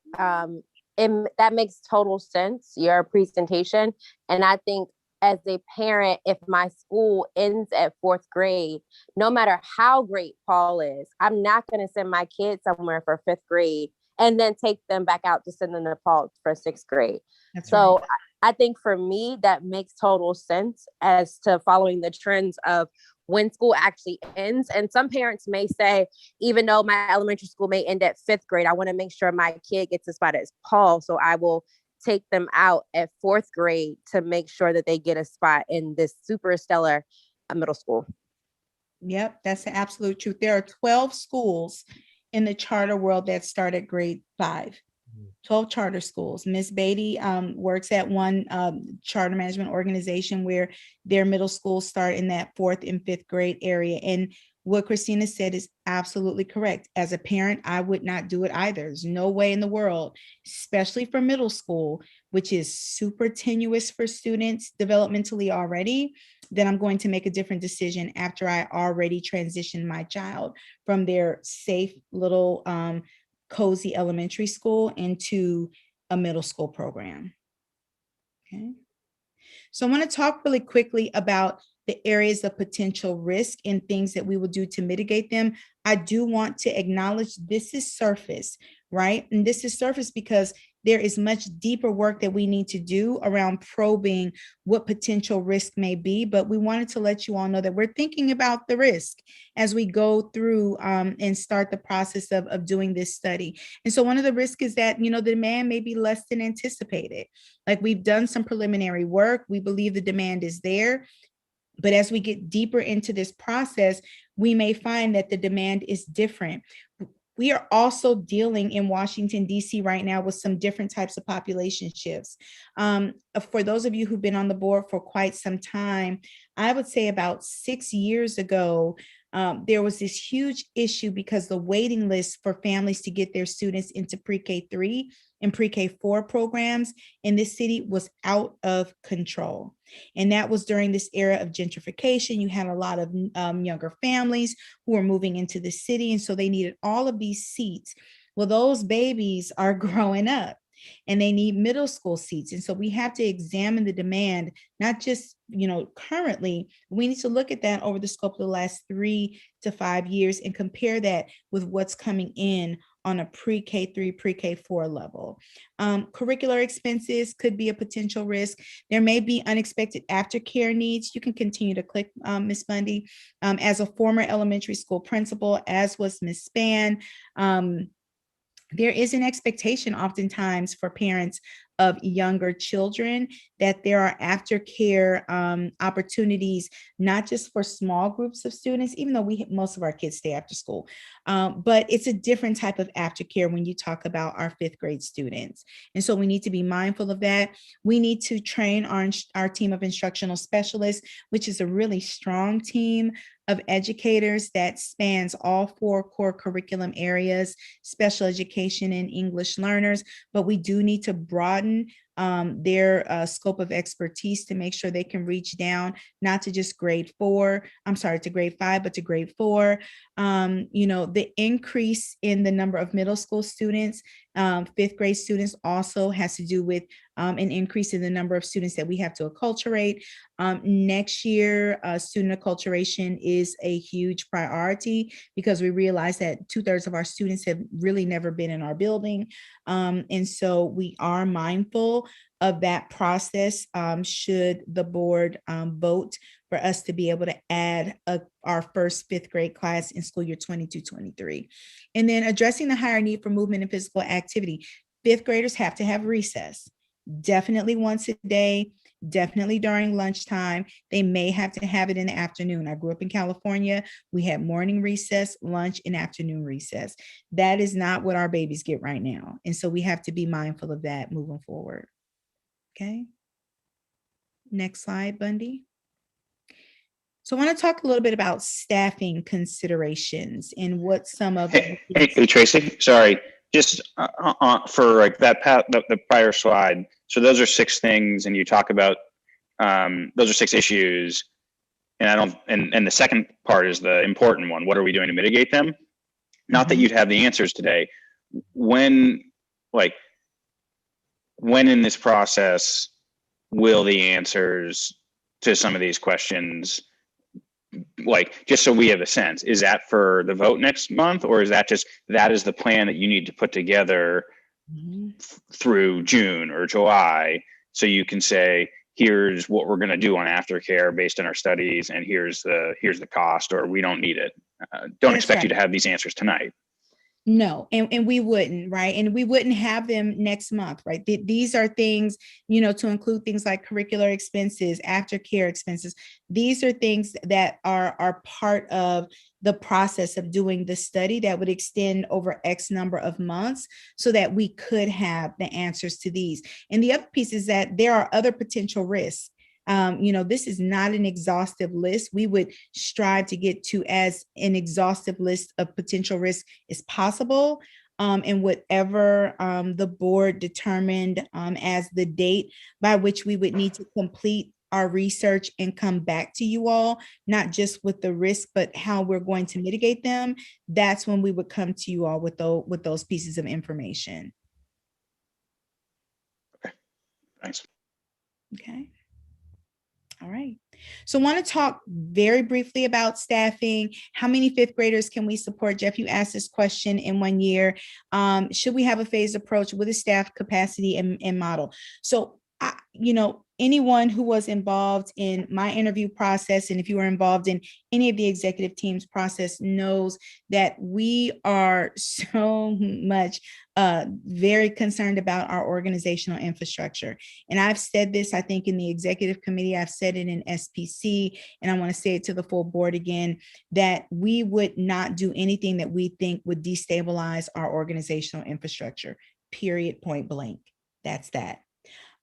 that makes total sense, your presentation. And I think as a parent, if my school ends at fourth grade, no matter how great Paul is, I'm not going to send my kids somewhere for fifth grade and then take them back out to send them to Paul for sixth grade. That's So right. I think for me, that makes total sense as to following the trends of when school actually ends. And some parents may say, even though my elementary school may end at fifth grade, I want to make sure my kid gets a spot at Paul. So I will take them out at fourth grade to make sure that they get a spot in this super stellar middle school. Yep, that's the absolute truth. There are 12 schools in the charter world that start at grade 5. 12 charter schools. Miss Beatty works at one charter management organization where their middle schools start in that 4th and 5th grade area. And what Christina said is absolutely correct. As a parent, I would not do it either. There's no way in the world, especially for middle school, which is super tenuous for students developmentally already, that I'm going to make a different decision after I already transitioned my child from their safe little cozy elementary school into a middle school program. Okay. So I want to talk really quickly about the areas of potential risk and things that we will do to mitigate them. I do want to acknowledge this is surface, right? And this is surface because there is much deeper work that we need to do around probing what potential risk may be. But we wanted to let you all know that we're thinking about the risk as we go through and start the process of doing this study. And so one of the risks is that, the demand may be less than anticipated. Like we've done some preliminary work. We believe the demand is there. But as we get deeper into this process, we may find that the demand is different. We are also dealing in Washington, D.C. right now with some different types of population shifts. For those of you who've been on the board for quite some time, I would say about 6 years ago, there was this huge issue because the waiting list for families to get their students into pre-K3 and pre-K4 programs in this city was out of control. And that was during this era of gentrification. You had a lot of younger families who were moving into the city, and so they needed all of these seats. Well, those babies are growing up and they need middle school seats. And so we have to examine the demand, not just, currently, we need to look at that over the scope of the last 3 to 5 years and compare that with what's coming in on a pre-K3, pre-K4 level. Curricular expenses could be a potential risk. There may be unexpected aftercare needs. You can continue to click, Ms. Bundy. As a former elementary school principal, as was Ms. Spann, there is an expectation oftentimes for parents of younger children that there are aftercare opportunities, not just for small groups of students, even though most of our kids stay after school, but it's a different type of aftercare when you talk about our 5th grade students. And so we need to be mindful of that. We need to train our team of instructional specialists, which is a really strong team of educators that spans all 4 core curriculum areas, special education and English learners, but we do need to broaden their scope of expertise to make sure they can reach down, not to just to grade 5, but to grade 4. The increase in the number of middle school students, 5th grade students, also has to do with an increase in the number of students that we have to acculturate. Next year, student acculturation is a huge priority because we realize that 2/3 of our students have really never been in our building. And so we are mindful of that process should the board vote for us to be able to add our first 5th grade class in school year 22-23. And then addressing the higher need for movement and physical activity. 5th graders have to have recess, definitely once a day, definitely during lunchtime. They may have to have it in the afternoon. I grew up in California. We had morning recess, lunch, and afternoon recess. That is not what our babies get right now. And so we have to be mindful of that moving forward. Okay. Next slide, Bundy. So I want to talk a little bit about staffing considerations and what some of Hey, Tracy, sorry, just for like that the prior slide. So those are 6 things, and you talk about those are 6 issues, and and the second part is the important one. What are we doing to mitigate them? Not that you'd have the answers today. When in this process will the answers to some of these questions, just so we have a sense, is that for the vote next month, or is that is the plan that you need to put together through June or July, so you can say, here's what we're going to do on aftercare based on our studies, and here's the cost, or we don't need it? Don't expect you to have these answers tonight. No, and we wouldn't, right? And we wouldn't have them next month, right? These are things, to include things like curricular expenses, aftercare expenses. These are things that are part of the process of doing the study that would extend over X number of months so that we could have the answers to these. And the other piece is that there are other potential risks. This is not an exhaustive list. We would strive to get to as an exhaustive list of potential risks as possible. And whatever the board determined as the date by which we would need to complete our research and come back to you all, not just with the risk, but how we're going to mitigate them. That's when we would come to you all with those pieces of information. Okay, thanks. Okay. All right. So I want to talk very briefly about staffing. How many 5th graders can we support? Jeff, you asked this question in 1 year. Should we have a phased approach with a staff capacity and model? So, anyone who was involved in my interview process, and if you were involved in any of the executive team's process, knows that we are so much very concerned about our organizational infrastructure. And I've said this, I think, in the executive committee, I've said it in SPC, and I want to say it to the full board again, that we would not do anything that we think would destabilize our organizational infrastructure, period, point blank. That's that.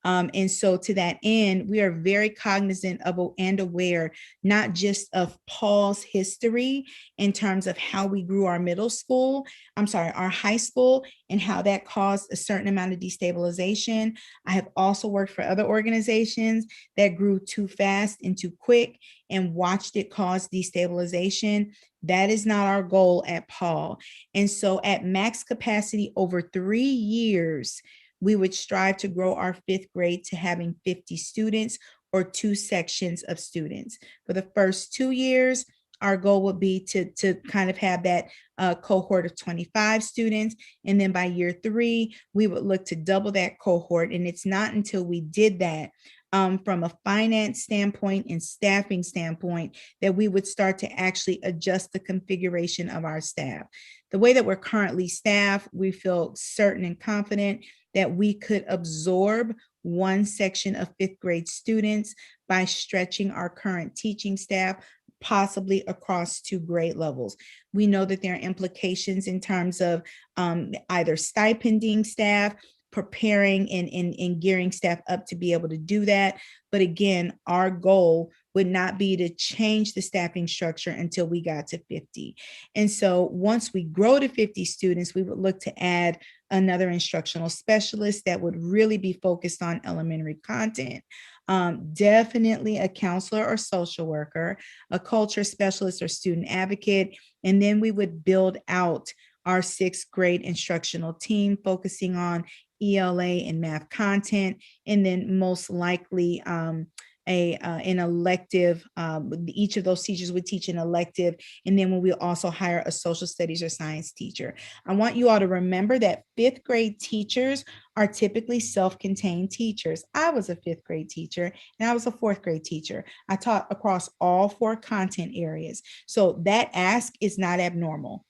And so to that end, we are very cognizant of and aware, not just of Paul's history in terms of how we grew our our high school, and how that caused a certain amount of destabilization. I have also worked for other organizations that grew too fast and too quick and watched it cause destabilization. That is not our goal at Paul. And so at max capacity over 3 years, we would strive to grow our 5th grade to having 50 students or 2 sections of students. For the first 2 years, our goal would be to kind of have that cohort of 25 students. And then by year 3, we would look to double that cohort. And it's not until we did that from a finance standpoint and staffing standpoint that we would start to actually adjust the configuration of our staff. The way that we're currently staffed, we feel certain and confident that we could absorb 1 section of 5th grade students by stretching our current teaching staff, possibly across 2 grade levels. We know that there are implications in terms of either stipending staff, preparing and gearing staff up to be able to do that. But again, our goal would not be to change the staffing structure until we got to 50. And so once we grow to 50 students, we would look to add another instructional specialist that would really be focused on elementary content. Definitely a counselor or social worker, a culture specialist or student advocate, and then we would build out our 6th grade instructional team focusing on ELA and math content, and then most likely an elective. Each of those teachers would teach an elective, and then we will also hire a social studies or science teacher. I want you all to remember that 5th grade teachers are typically self-contained teachers. I was a 5th grade teacher and I was a 4th grade teacher. I taught across all 4 content areas. So that ask is not abnormal.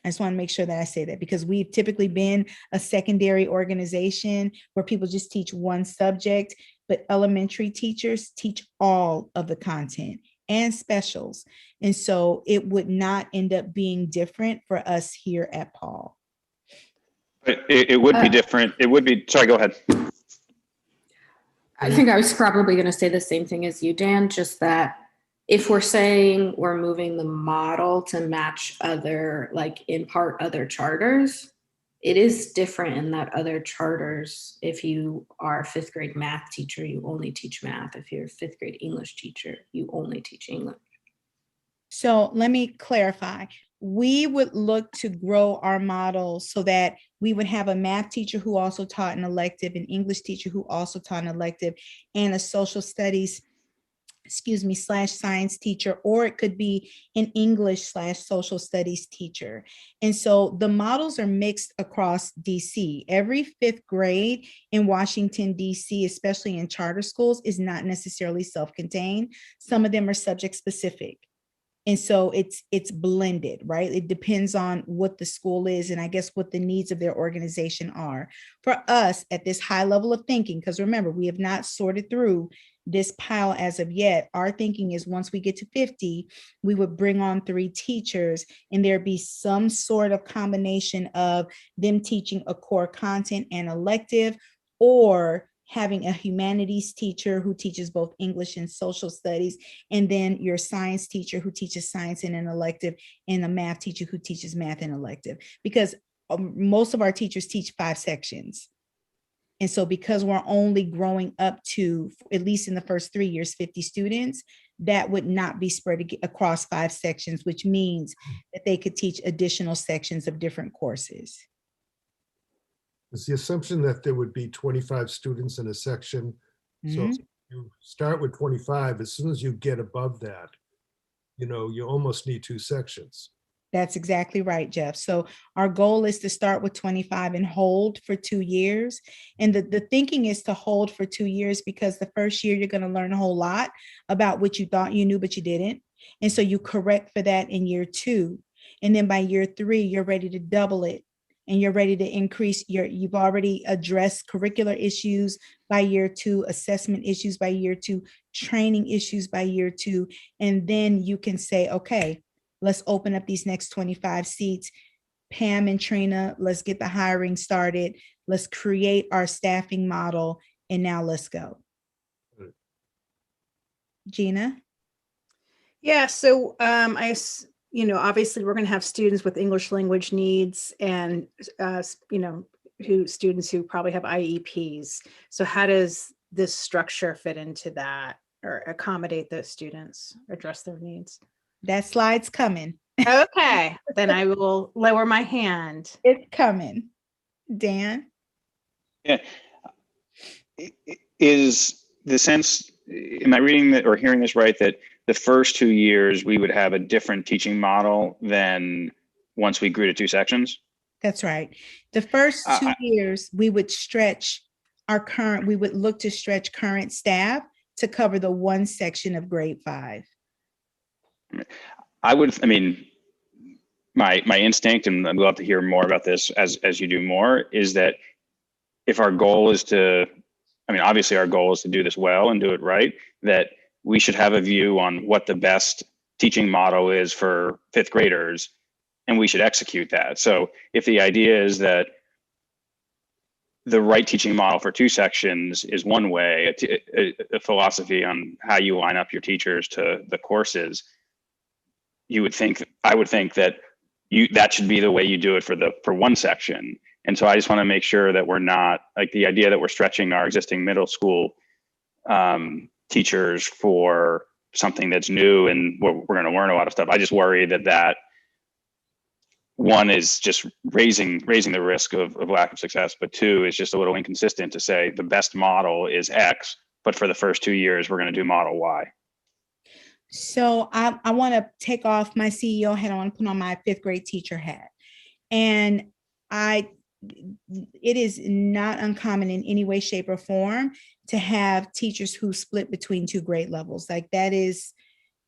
I just want to make sure that I say that, because we've typically been a secondary organization where people just teach one subject, but elementary teachers teach all of the content and specials. And so it would not end up being different for us here at Paul. But it would be different. It would be, sorry, go ahead. I think I was probably going to say the same thing as you, Dan, just that if we're saying we're moving the model to match other, like in part other charters, it is different in that other charters. If you are a 5th grade math teacher, you only teach math. If you're a 5th grade English teacher, you only teach English. So let me clarify. We would look to grow our model so that we would have a math teacher who also taught an elective, an English teacher who also taught an elective, and a social studies / science teacher, or it could be an English / social studies teacher. And so the models are mixed across DC. Every 5th grade in Washington, DC, especially in charter schools, is not necessarily self-contained. Some of them are subject specific. And so it's blended, right? It depends on what the school is and I guess what the needs of their organization are. For us at this high level of thinking, because remember, we have not sorted through this pile as of yet. Our thinking is once we get to 50, we would bring on 3 teachers and there'd be some sort of combination of them teaching a core content and elective, or having a humanities teacher who teaches both English and social studies, and then your science teacher who teaches science in an elective, and a math teacher who teaches math in elective, because most of our teachers teach 5 sections. And so because we're only growing up to, at least in the first 3 years, 50 students, that would not be spread across 5 sections, which means that they could teach additional sections of different courses. Is the assumption that there would be 25 students in a section? So you start with 25, as soon as you get above that, you almost need 2 sections. That's exactly right, Jeff. So our goal is to start with 25 and hold for 2 years. And the thinking is to hold for 2 years because the first year you're going to learn a whole lot about what you thought you knew, but you didn't. And so you correct for that in year 2. And then by year 3, you're ready to double it. And you're ready to increase you've already addressed curricular issues by year 2, assessment issues by year 2, training issues by year 2. And then you can say, okay, let's open up these next 25 seats. Pam and Trina, let's get the hiring started. Let's create our staffing model. And now let's go. Gina? Yeah, so obviously we're going to have students with English language needs and, students who probably have IEPs. So how does this structure fit into that or accommodate those students, address their needs? That slide's coming. Okay, then I will lower my hand. It's coming. Dan? Yeah. Is the sense, am I reading that or hearing this right, that the first 2 years we would have a different teaching model than once we grew to 2 sections? That's right. The first 2 years we would look to stretch current staff to cover the 1 section of grade 5. My instinct, and I'd love to hear more about this as you do more, is that if our goal is to, obviously our goal is to do this well and do it right, that we should have a view on what the best teaching model is for 5th graders, and we should execute that. So if the idea is that the right teaching model for 2 sections is one way, a philosophy on how you line up your teachers to the courses, I would think that that should be the way you do it for 1 section. And so I just want to make sure that we're not, like, the idea that we're stretching our existing middle school teachers for something that's new and we're going to learn a lot of stuff. I just worry that one is just raising the risk of lack of success, but two is just a little inconsistent to say the best model is X, but for the first 2 years, we're going to do model Y. So I want to take off my CEO hat. I want to put on my fifth grade teacher hat. And it is not uncommon in any way, shape, or form to have teachers who split between two grade levels. Like, that is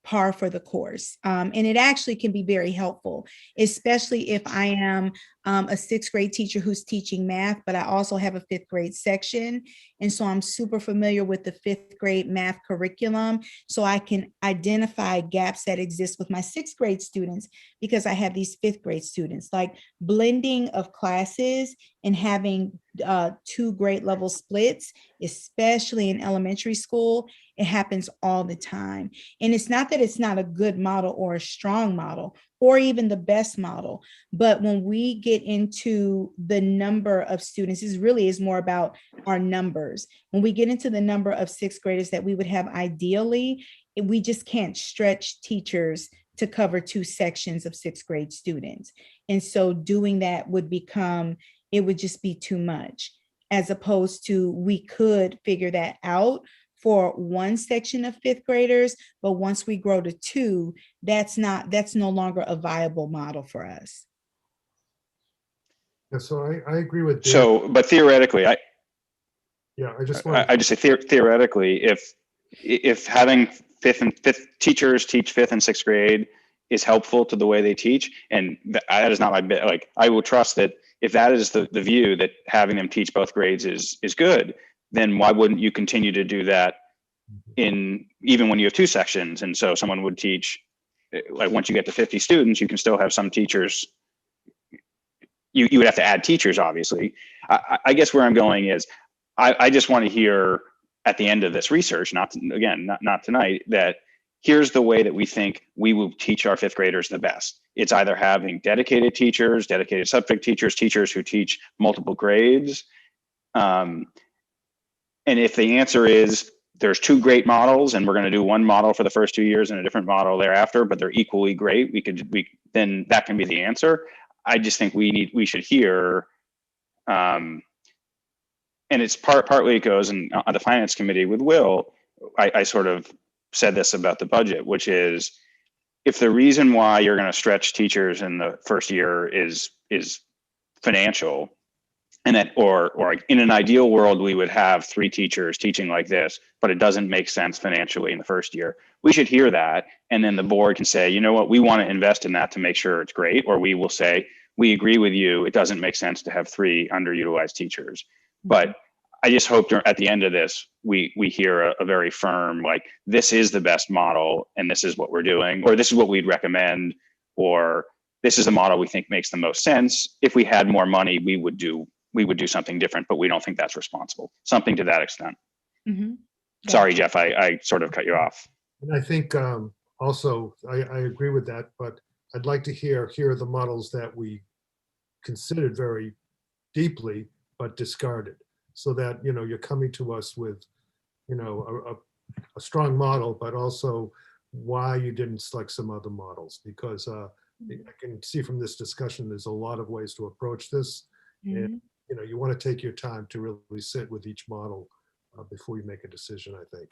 par for the course. And it actually can be very helpful, especially if I am a sixth grade teacher who's teaching math, but I also have a fifth grade section. And so I'm super familiar with the fifth grade math curriculum. So I can identify gaps that exist with my sixth grade students because I have these fifth grade students. Like, blending of classes and having two grade level splits, especially in elementary school, it happens all the time. And it's not that it's not a good model or a strong model or even the best model, but when we get into the number of students, this really is more about our numbers. When we get into the number of sixth graders that we would have ideally, we just can't stretch teachers to cover two sections of sixth grade students. And so doing that would just be too much, as opposed to we could figure that out for one section of fifth graders, but once we grow to two, that's no longer a viable model for us. Yeah, so I agree with Dan. So, but theoretically, I just say theoretically, if having fifth teachers teach fifth and sixth grade is helpful to the way they teach, and that is not my bit. Like, I will trust that if that is the view, that having them teach both grades is good, then why wouldn't you continue to do that even when you have two sections? And so someone would teach, like, once you get to 50 students, you can still have some teachers. You would have to add teachers, obviously. I guess where I'm going is, I just want to hear at the end of this research, not tonight, that here's the way that we think we will teach our fifth graders the best. It's either having dedicated teachers, dedicated subject teachers, teachers who teach multiple grades. And if the answer is there's two great models and we're going to do one model for the first 2 years and a different model thereafter, but they're equally great, then that can be the answer. I just think we should hear, and it's partly it goes, and on the finance committee with Will, I sort of said this about the budget, which is, if the reason why you're going to stretch teachers in the first year is financial, and that, or in an ideal world, we would have 3 teachers teaching like this, but it doesn't make sense financially in the first year. We should hear that. And then the board can say, you know what, we want to invest in that to make sure it's great. Or we will say, we agree with you, it doesn't make sense to have 3 underutilized teachers. But I just hope at the end of this, we hear a very firm, like, this is the best model and this is what we're doing, or this is what we'd recommend, or this is the model we think makes the most sense. If we had more money, we would do something different, but we don't think that's responsible. Something to that extent. Mm-hmm. Sorry, Jeff, I sort of cut you off. And I think also I agree with that, but I'd like to hear the models that we considered very deeply but discarded, so that you're coming to us with a strong model, but also why you didn't select some other models, because I can see from this discussion there's a lot of ways to approach this. Mm-hmm. And you want to take your time to really sit with each model before you make a decision, I think.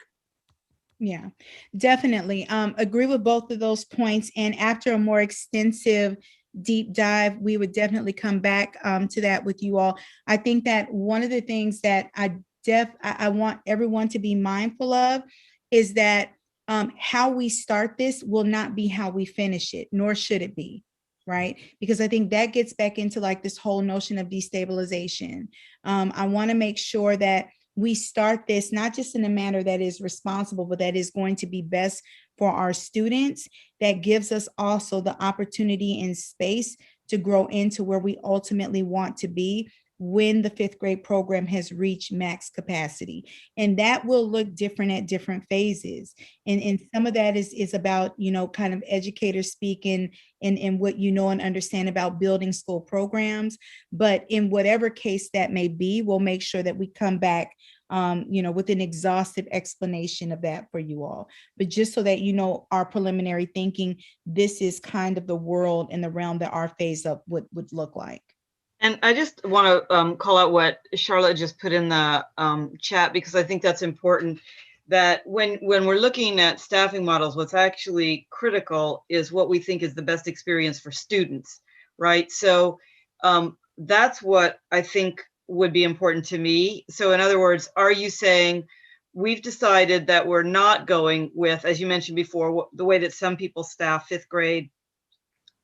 Yeah, definitely. Agree with both of those points. And after a more extensive deep dive, we would definitely come back to that with you all. I think that one of the things that I want everyone to be mindful of is that how we start this will not be how we finish it, nor should it be. Right? Because I think that gets back into like this whole notion of destabilization. I want to make sure that we start this not just in a manner that is responsible, but that is going to be best for our students, that gives us also the opportunity and space to grow into where we ultimately want to be when the fifth grade program has reached max capacity. And that will look different at different phases. And some of that is about, kind of educators speaking and what you know and understand about building school programs. But in whatever case that may be, we'll make sure that we come back with an exhaustive explanation of that for you all. But just so that our preliminary thinking, this is kind of the world and the realm that our phase up would look like. And I just want to call out what Charlotte just put in the chat, because I think that's important, that when we're looking at staffing models, what's actually critical is what we think is the best experience for students, right? So that's what I think would be important to me. So in other words, are you saying we've decided that we're not going with, as you mentioned before, the way that some people staff fifth grade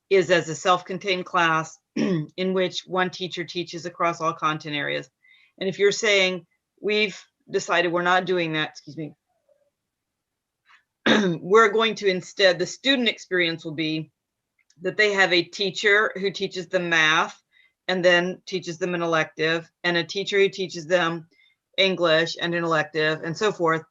is as a self-contained class in which one teacher teaches across all content areas. And if you're saying we've decided we're not doing that, we're going to instead, the student experience will be that they have a teacher who teaches them math and then teaches them an elective, and a teacher who teaches them English and an elective, and so forth.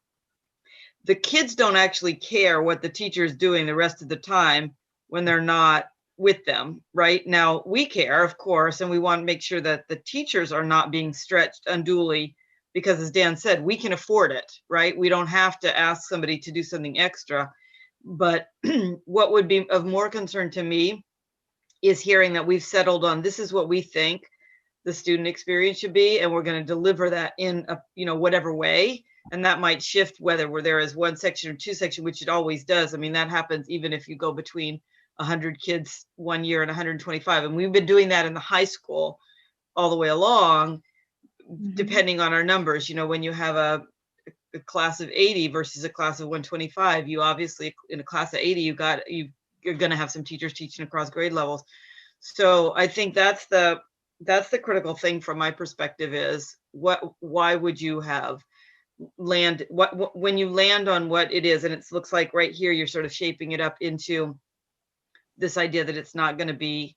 The kids don't actually care what the teacher is doing the rest of the time when they're not with them, right? Now, we care, of course, and we want to make sure that the teachers are not being stretched unduly, because as Dan said, we can afford it, right? We don't have to ask somebody to do something extra. But what would be of more concern to me is hearing that we've settled on this is what we think the student experience should be, and we're going to deliver that in a whatever way. And that might shift whether we're there as one section or two section, which it always does. I mean, that happens even if you go between 100 kids one year and 125. And we've been doing that in the high school all the way along, depending on our numbers. When you have a class of 80 versus a class of 125, you obviously, in a class of 80, you're going to have some teachers teaching across grade levels. So I think that's the critical thing from my perspective is why would you have when you land on what it is, and it looks like right here, you're sort of shaping it up into this idea that it's going to be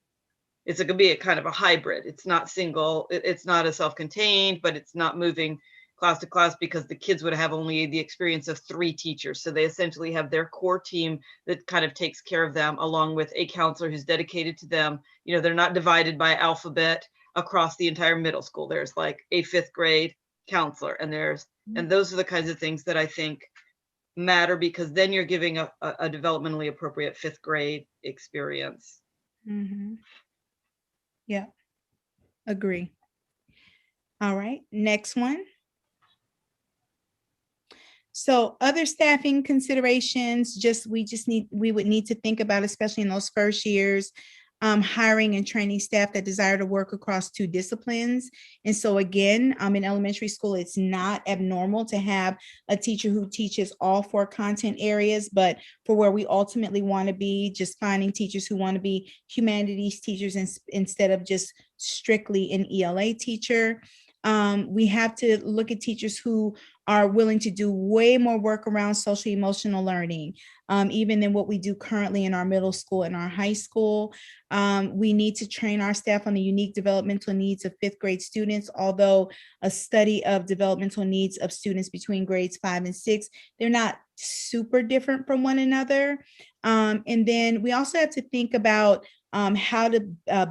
a kind of a hybrid. It's not single, it's not a self-contained, but it's not moving class to class, because the kids would have only the experience of 3 teachers. So they essentially have their core team that kind of takes care of them, along with a counselor who's dedicated to them. They're not divided by alphabet across the entire middle school. There's like a 5th grade counselor, and those are the kinds of things that I think matter, because then you're giving a developmentally appropriate 5th grade experience. Mm-hmm. Yeah, agree. All right, next one. So other staffing considerations, we would need to think about, especially in those first years, hiring and training staff that desire to work across 2 disciplines. And so again, in elementary school, it's not abnormal to have a teacher who teaches all 4 content areas, but for where we ultimately want to be, just finding teachers who want to be humanities teachers instead of just strictly an ELA teacher. We have to look at teachers who are willing to do way more work around social emotional learning, even than what we do currently in our middle school and our high school. We need to train our staff on the unique developmental needs of 5th grade students, although a study of developmental needs of students between grades 5 and 6, they're not super different from one another. And then we also have to think about how to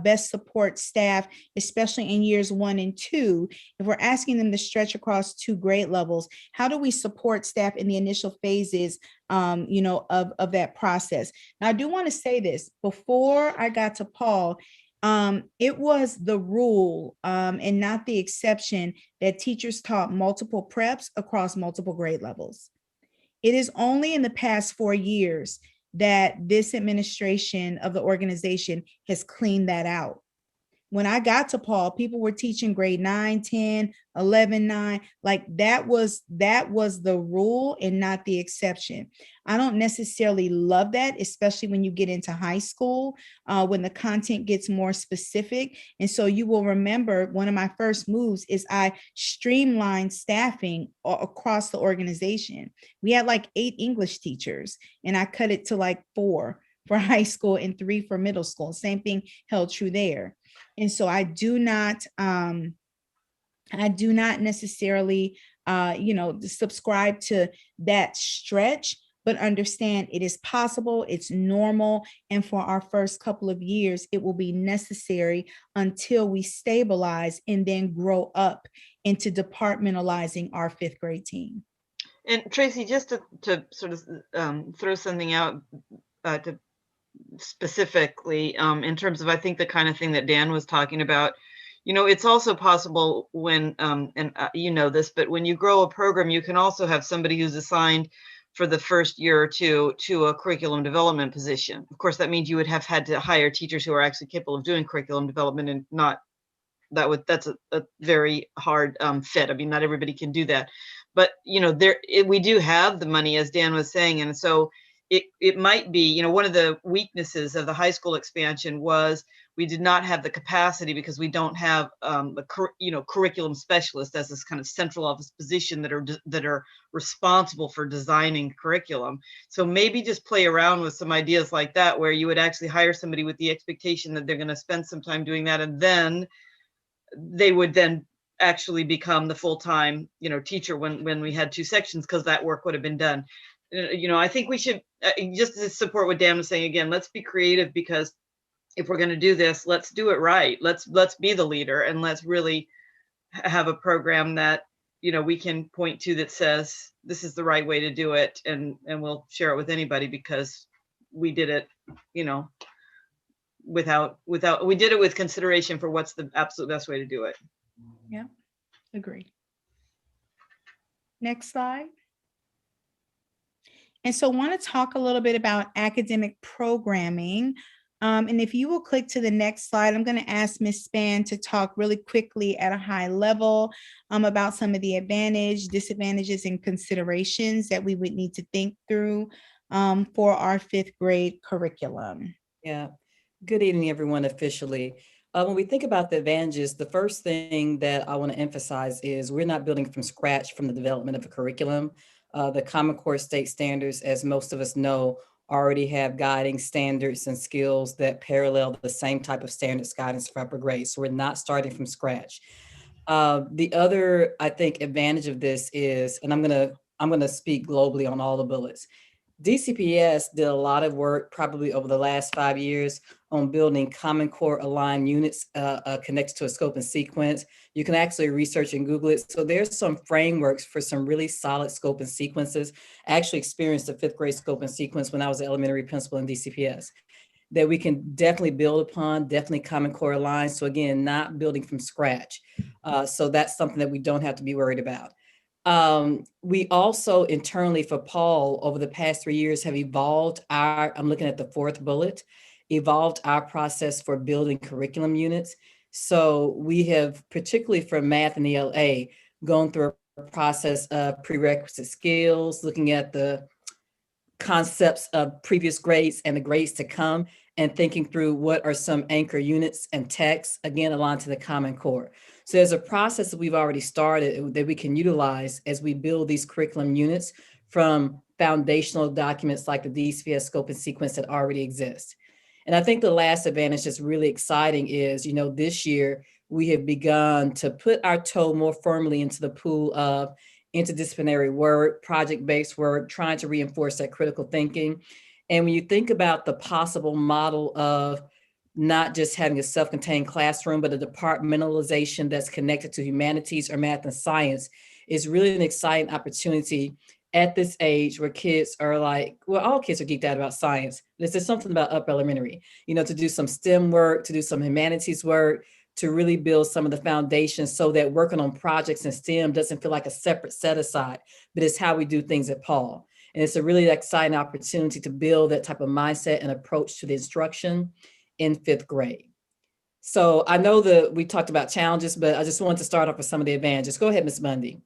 best support staff, especially in years 1 and 2. If we're asking them to stretch across 2 grade levels, how do we support staff in the initial phases, of that process? Now, I do want to say this, before I got to Paul, it was the rule and not the exception that teachers taught multiple preps across multiple grade levels. It is only in the past 4 years that this administration of the organization has cleaned that out. When I got to Paul, people were teaching grade 9, 10, 11, 9. Like that was the rule and not the exception. I don't necessarily love that, especially when you get into high school, when the content gets more specific. And so you will remember one of my first moves is I streamlined staffing across the organization. We had like 8 English teachers, and I cut it to like 4 for high school and 3 for middle school. Same thing held true there. And so I do not I do not necessarily, subscribe to that stretch, but understand it is possible, it's normal. And for our first couple of years, it will be necessary until we stabilize and then grow up into departmentalizing our fifth grade team. And Tracy, just to sort of throw something out to specifically in terms of, I think, the kind of thing that Dan was talking about, it's also possible when, and you know this, but when you grow a program, you can also have somebody who's assigned for the first year or two to a curriculum development position. Of course, that means you would have had to hire teachers who are actually capable of doing curriculum development, and not that's a very hard fit. I mean, not everybody can do that, but we do have the money, as Dan was saying, and so it might be, one of the weaknesses of the high school expansion was we did not have the capacity, because we don't have curriculum specialists as this kind of central office position that are responsible for designing curriculum. So maybe just play around with some ideas like that, where you would actually hire somebody with the expectation that they're going to spend some time doing that, and then they would then actually become the full-time, teacher when we had two sections, because that work would have been done. I think we should, just to support what Dan was saying, again, let's be creative, because if we're going to do this, let's do it right. Let's be the leader, and let's really have a program that, we can point to that says this is the right way to do it, and we'll share it with anybody, because we did it, we did it with consideration for what's the absolute best way to do it. Yeah, agree. Next slide. And so I want to talk a little bit about academic programming. And if you will click to the next slide, I'm going to ask Ms. Span to talk really quickly at a high level about some of the disadvantages, and considerations that we would need to think through for our fifth grade curriculum. Yeah. Good evening, everyone, officially. When we think about the advantages, the first thing that I want to emphasize is we're not building from scratch from the development of a curriculum. The Common Core state standards, as most of us know, already have guiding standards and skills that parallel the same type of standards guidance for upper grades. So we're not starting from scratch. The other, I think, advantage of this is, and I'm gonna speak globally on all the bullets. DCPS did a lot of work probably over the last 5 years on building Common Core aligned units connected to a scope and sequence. You can actually research and Google it. So there's some frameworks for some really solid scope and sequences. I actually experienced a fifth grade scope and sequence when I was an elementary principal in DCPS that we can definitely build upon, definitely Common Core aligned. So again, not building from scratch. So that's something that we don't have to be worried about. We also internally for Paul over the past 3 years have evolved I'm looking at the fourth bullet, evolved our process for building curriculum units. So we have, particularly for math and ELA, gone through a process of prerequisite skills, looking at the concepts of previous grades and the grades to come, and thinking through what are some anchor units and texts, again, aligned to the Common Core. So there's a process that we've already started that we can utilize as we build these curriculum units from foundational documents like the DCPS scope and sequence that already exist. And I think the last advantage that's really exciting is, this year we have begun to put our toe more firmly into the pool of interdisciplinary work, project-based work, trying to reinforce that critical thinking. And when you think about the possible model of not just having a self-contained classroom, but a departmentalization that's connected to humanities or math and science, is really an exciting opportunity at this age where kids are all kids are geeked out about science. There's something about upper elementary, to do some STEM work, to do some humanities work, to really build some of the foundations so that working on projects in STEM doesn't feel like a separate set aside, but it's how we do things at Paul. And it's a really exciting opportunity to build that type of mindset and approach to the instruction in fifth grade. So I know that we talked about challenges, but I just wanted to start off with some of the advantages. Go ahead, Ms. Bundy.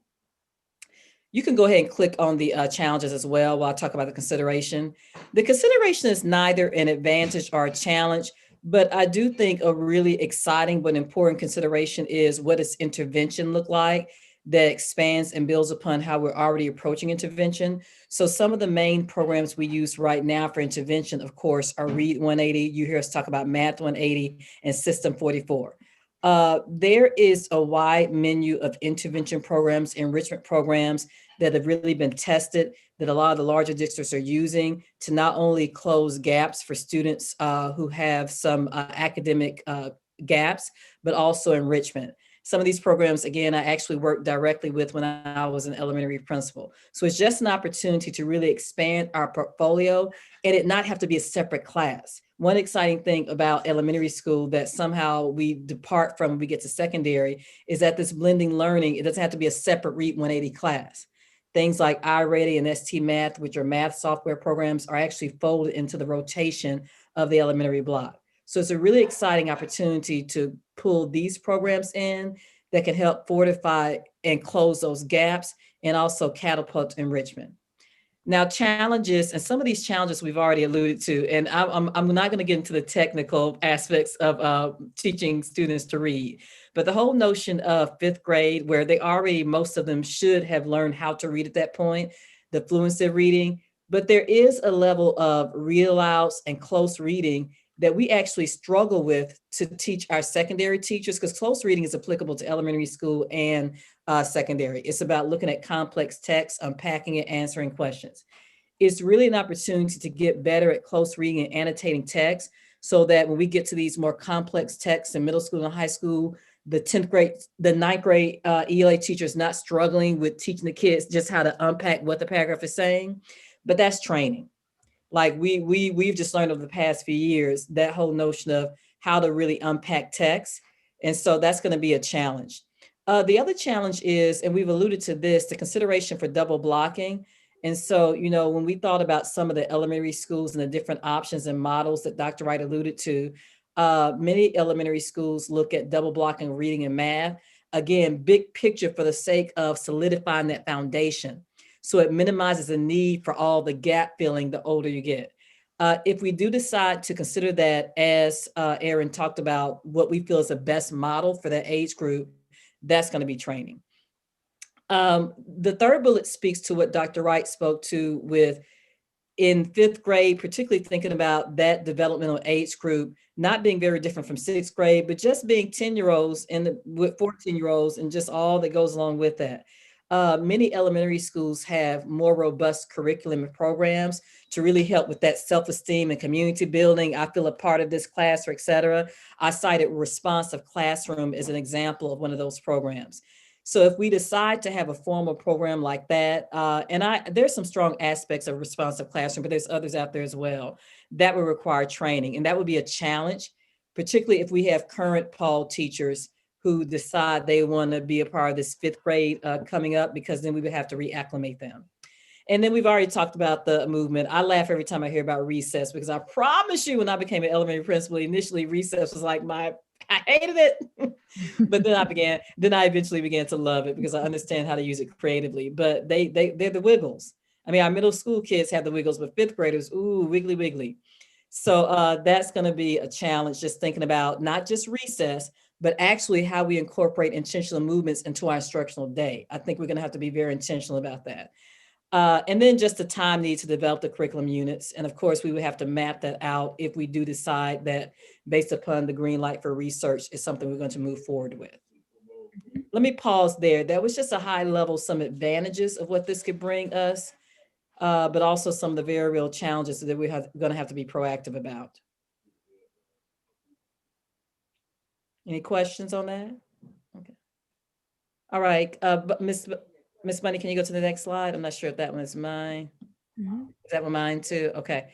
You can go ahead and click on the challenges as well while I talk about the consideration. The consideration is neither an advantage or a challenge, but I do think a really exciting but important consideration is what does intervention look like that expands and builds upon how we're already approaching intervention. So some of the main programs we use right now for intervention, of course, are Read 180. You hear us talk about Math 180 and System 44. There is a wide menu of intervention programs, enrichment programs that have really been tested that a lot of the larger districts are using to not only close gaps for students who have some academic gaps, but also enrichment. Some of these programs, again, I actually worked directly with when I was an elementary principal. So it's just an opportunity to really expand our portfolio and it not have to be a separate class. One exciting thing about elementary school that somehow we depart from when we get to secondary is that this blending learning, it doesn't have to be a separate Read 180 class. Things like iReady and ST Math, which are math software programs, are actually folded into the rotation of the elementary block. So it's a really exciting opportunity to pull these programs in that can help fortify and close those gaps and also catapult enrichment. Now, challenges, and some of these challenges we've already alluded to, and I'm not going to get into the technical aspects of teaching students to read, but the whole notion of fifth grade, where they already, most of them should have learned how to read at that point, the fluency of reading, but there is a level of read alouds and close reading that we actually struggle with to teach our secondary teachers, because close reading is applicable to elementary school and secondary. It's about looking at complex text, unpacking it, answering questions. It's really an opportunity to get better at close reading and annotating text so that when we get to these more complex texts in middle school and high school, the 10th grade, the 9th grade ELA teacher is not struggling with teaching the kids just how to unpack what the paragraph is saying, but that's training. Like we've just learned over the past few years, that whole notion of how to really unpack text. And so that's going to be a challenge. The other challenge is, and we've alluded to this, the consideration for double blocking. And so, you know, when we thought about some of the elementary schools and the different options and models that Dr. Wright alluded to, many elementary schools look at double blocking reading and math. Again, big picture for the sake of solidifying that foundation. So it minimizes the need for all the gap filling the older you get. If we do decide to consider that, as Erin talked about, what we feel is the best model for that age group, that's going to be training. The third bullet speaks to what Dr. Wright spoke to with in fifth grade, particularly thinking about that developmental age group, not being very different from sixth grade, but just being 10-year-olds and with 14-year-olds and just all that goes along with that. Many elementary schools have more robust curriculum and programs to really help with that self-esteem and community building. I feel a part of this class, or et cetera. I cited Responsive Classroom as an example of one of those programs. So if we decide to have a formal program like that, there's some strong aspects of Responsive Classroom, but there's others out there as well that would require training. And that would be a challenge, particularly if we have current Paul teachers who decide they want to be a part of this fifth grade coming up, because then we would have to reacclimate them. And then we've already talked about the movement. I laugh every time I hear about recess, because I promise you, when I became an elementary principal, initially recess was like I hated it. But then I eventually began to love it because I understand how to use it creatively. But they're the wiggles. I mean, our middle school kids have the wiggles, but fifth graders, ooh, wiggly, wiggly. So that's going to be a challenge, just thinking about not just recess, but actually how we incorporate intentional movements into our instructional day. I think we're going to have to be very intentional about that. And then just the time needed to develop the curriculum units. And of course, we would have to map that out if we do decide that, based upon the green light for research, is something we're going to move forward with. Let me pause there. That was just a high level, some advantages of what this could bring us, but also some of the very real challenges that we're going to have to be proactive about. Any questions on that? Okay. All right, Miss Bunny, can you go to the next slide? I'm not sure if that one is mine. Is that one mine too? Okay.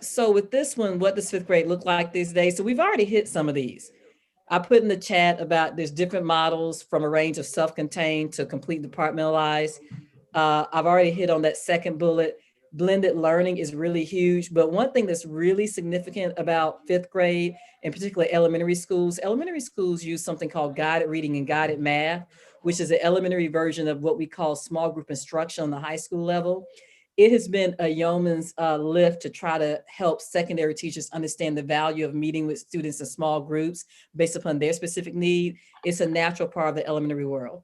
So with this one, what does fifth grade look like these days? So we've already hit some of these. I put in the chat about there's different models from a range of self-contained to complete departmentalized. I've already hit on that second bullet. Blended learning is really huge. But one thing that's really significant about fifth grade, and particularly elementary schools use something called guided reading and guided math, which is an elementary version of what we call small group instruction on the high school level. It has been a yeoman's lift to try to help secondary teachers understand the value of meeting with students in small groups based upon their specific need. It's a natural part of the elementary world.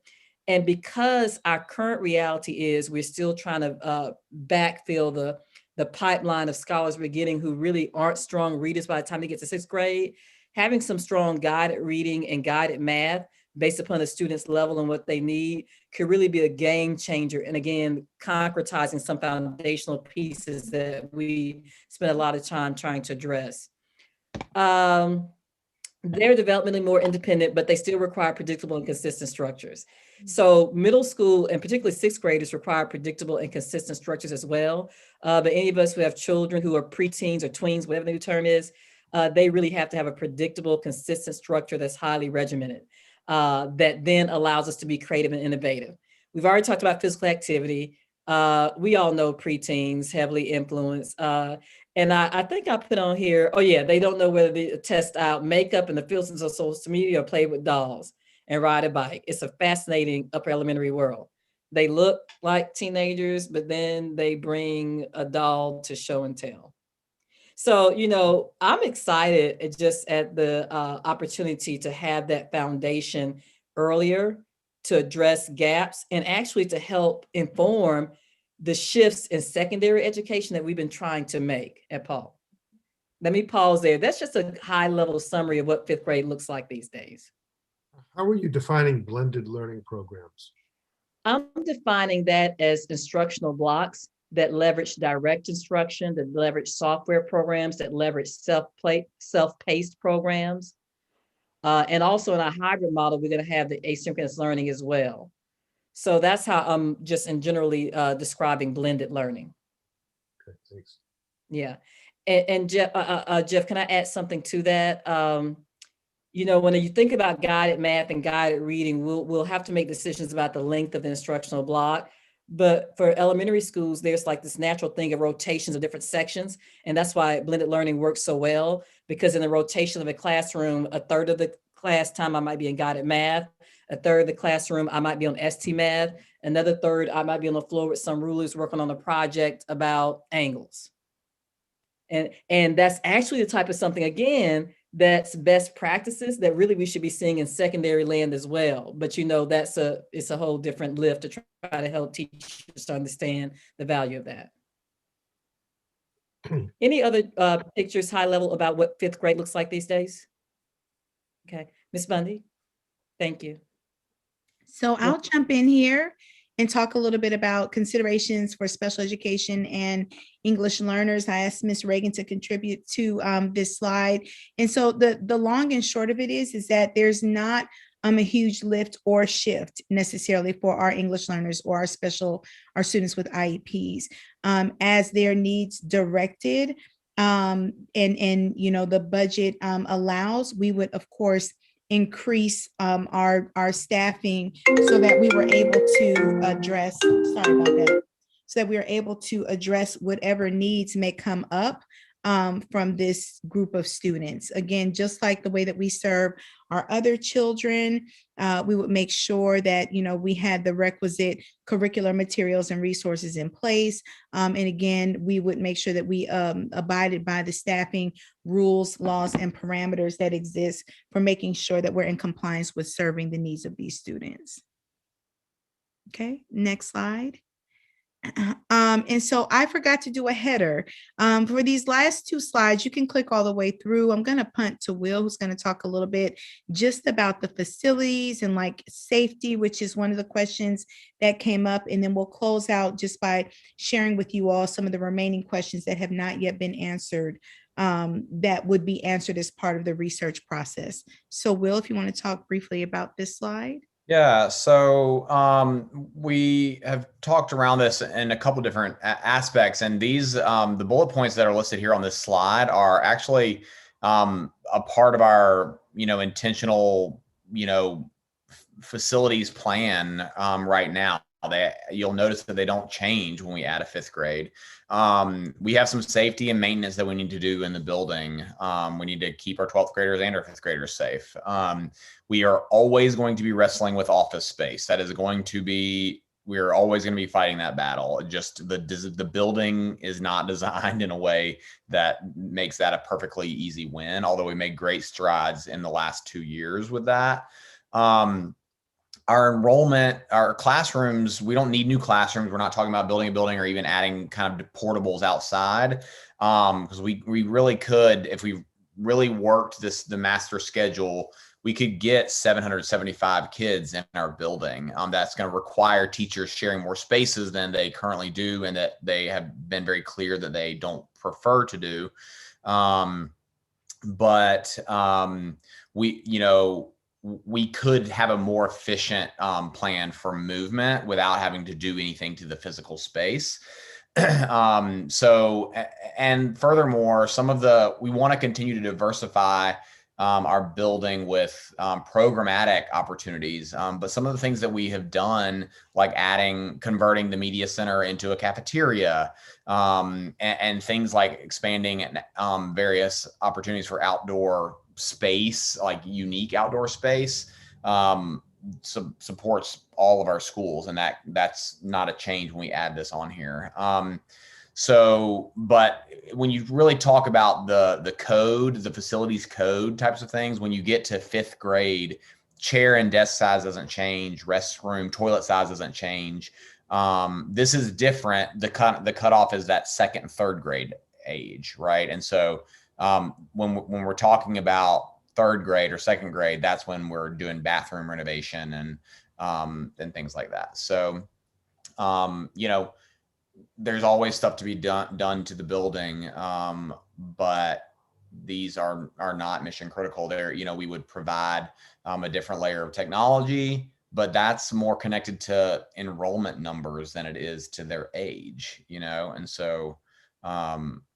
And because our current reality is we're still trying to backfill the pipeline of scholars we're getting who really aren't strong readers by the time they get to sixth grade, having some strong guided reading and guided math based upon the student's level and what they need could really be a game changer. And again, concretizing some foundational pieces that we spend a lot of time trying to address. They're developmentally more independent, but they still require predictable and consistent structures. So middle school and particularly sixth graders require predictable and consistent structures as well. But any of us who have children who are preteens or tweens, whatever the new term is, they really have to have a predictable, consistent structure that's highly regimented, that then allows us to be creative and innovative. We've already talked about physical activity. We all know preteens heavily influenced. And I think I put on here, oh yeah, they don't know whether to test out makeup and the filters of social media or play with dolls and ride a bike. It's a fascinating upper elementary world. They look like teenagers, but then they bring a doll to show and tell. So, I'm excited just at the opportunity to have that foundation earlier to address gaps and actually to help inform the shifts in secondary education that we've been trying to make at Paul. Let me pause there. That's just a high level summary of what fifth grade looks like these days. How are you defining blended learning programs? I'm defining that as instructional blocks that leverage direct instruction, that leverage software programs, that leverage self-paced programs. And also in our hybrid model, we're going to have the asynchronous learning as well. So that's how I'm just in generally describing blended learning. Okay, thanks. Yeah. And Jeff, Jeff, can I add something to that? When you think about guided math and guided reading, we'll have to make decisions about the length of the instructional block. But for elementary schools, there's like this natural thing of rotations of different sections. And that's why blended learning works so well, because in the rotation of a classroom, a third of the class time I might be in guided math, a third of the classroom I might be on ST math, another third I might be on the floor with some rulers working on a project about angles. And that's actually the type of something, again, that's best practices that really we should be seeing in secondary land as well. But it's a whole different lift to try to help teachers to understand the value of that. Any other pictures high level about what fifth grade looks like these days? Okay, Ms. Bundy, thank you. So I'll jump in here and talk a little bit about considerations for special education and English learners. I asked Ms. Reagan to contribute to this slide. And so the long and short of it is that there's not a huge lift or shift necessarily for our English learners or our students with IEPs, as their needs directed and the budget allows. We would of course increase our staffing so that we were able to address, so that we are able to address whatever needs may come up from this group of students. Again, just like the way that we serve our other children, we would make sure that, we had the requisite curricular materials and resources in place. And again, we would make sure that we abided by the staffing rules, laws, and parameters that exist for making sure that we're in compliance with serving the needs of these students. Okay, next slide. And so I forgot to do a header. For these last two slides, you can click all the way through. I'm going to punt to Will, who's going to talk a little bit just about the facilities and like safety, which is one of the questions that came up. And then we'll close out just by sharing with you all some of the remaining questions that have not yet been answered, that would be answered as part of the research process. So Will, if you want to talk briefly about this slide. Yeah, so we have talked around this in a couple different aspects, and these the bullet points that are listed here on this slide are actually a part of our intentional facilities plan right now. You'll notice that they don't change when we add a fifth grade. We have some safety and maintenance that we need to do in the building. We need to keep our 12th graders and our fifth graders safe. We are always going to be wrestling with office space. That is going to be, we're always going to be fighting that battle. Just the building is not designed in a way that makes that a perfectly easy win, although we made great strides in the last 2 years with that. Our enrollment, our classrooms, we don't need new classrooms. We're not talking about building a building or even adding kind of portables outside, because we really could, if we really worked the master schedule, we could get 775 kids in our building. That's going to require teachers sharing more spaces than they currently do, and that they have been very clear that they don't prefer to do. We could have a more efficient plan for movement without having to do anything to the physical space. And furthermore, we want to continue to diversify our building with programmatic opportunities. But some of the things that we have done, like converting the media center into a cafeteria, and things like expanding various opportunities for outdoor space, like unique outdoor space, supports all of our schools. And that's not a change when we add this on here. But when you really talk about the code, the facilities code types of things, when you get to 5th grade, chair and desk size doesn't change, restroom, toilet size doesn't change. This is different. The cutoff is that 2nd and 3rd grade age, right? And so when we're talking about 3rd grade or 2nd grade, that's when we're doing bathroom renovation and things like that. So, there's always stuff to be done to the building, but these are not mission critical. We would provide a different layer of technology, but that's more connected to enrollment numbers than it is to their age, and so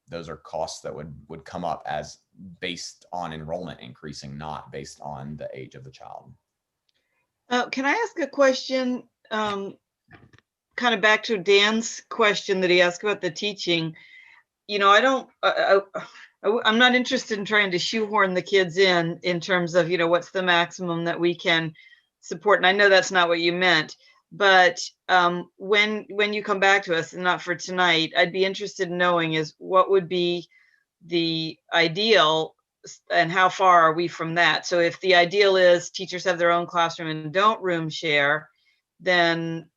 those are costs that would come up as based on enrollment increasing, not based on the age of the child. Can I ask a question? Kind of back to Dan's question that he asked about the teaching. I'm not interested in trying to shoehorn the kids in terms of, what's the maximum that we can support. And I know that's not what you meant, but when you come back to us, and not for tonight, I'd be interested in knowing is what would be the ideal and how far are we from that? So if the ideal is teachers have their own classroom and don't room share, then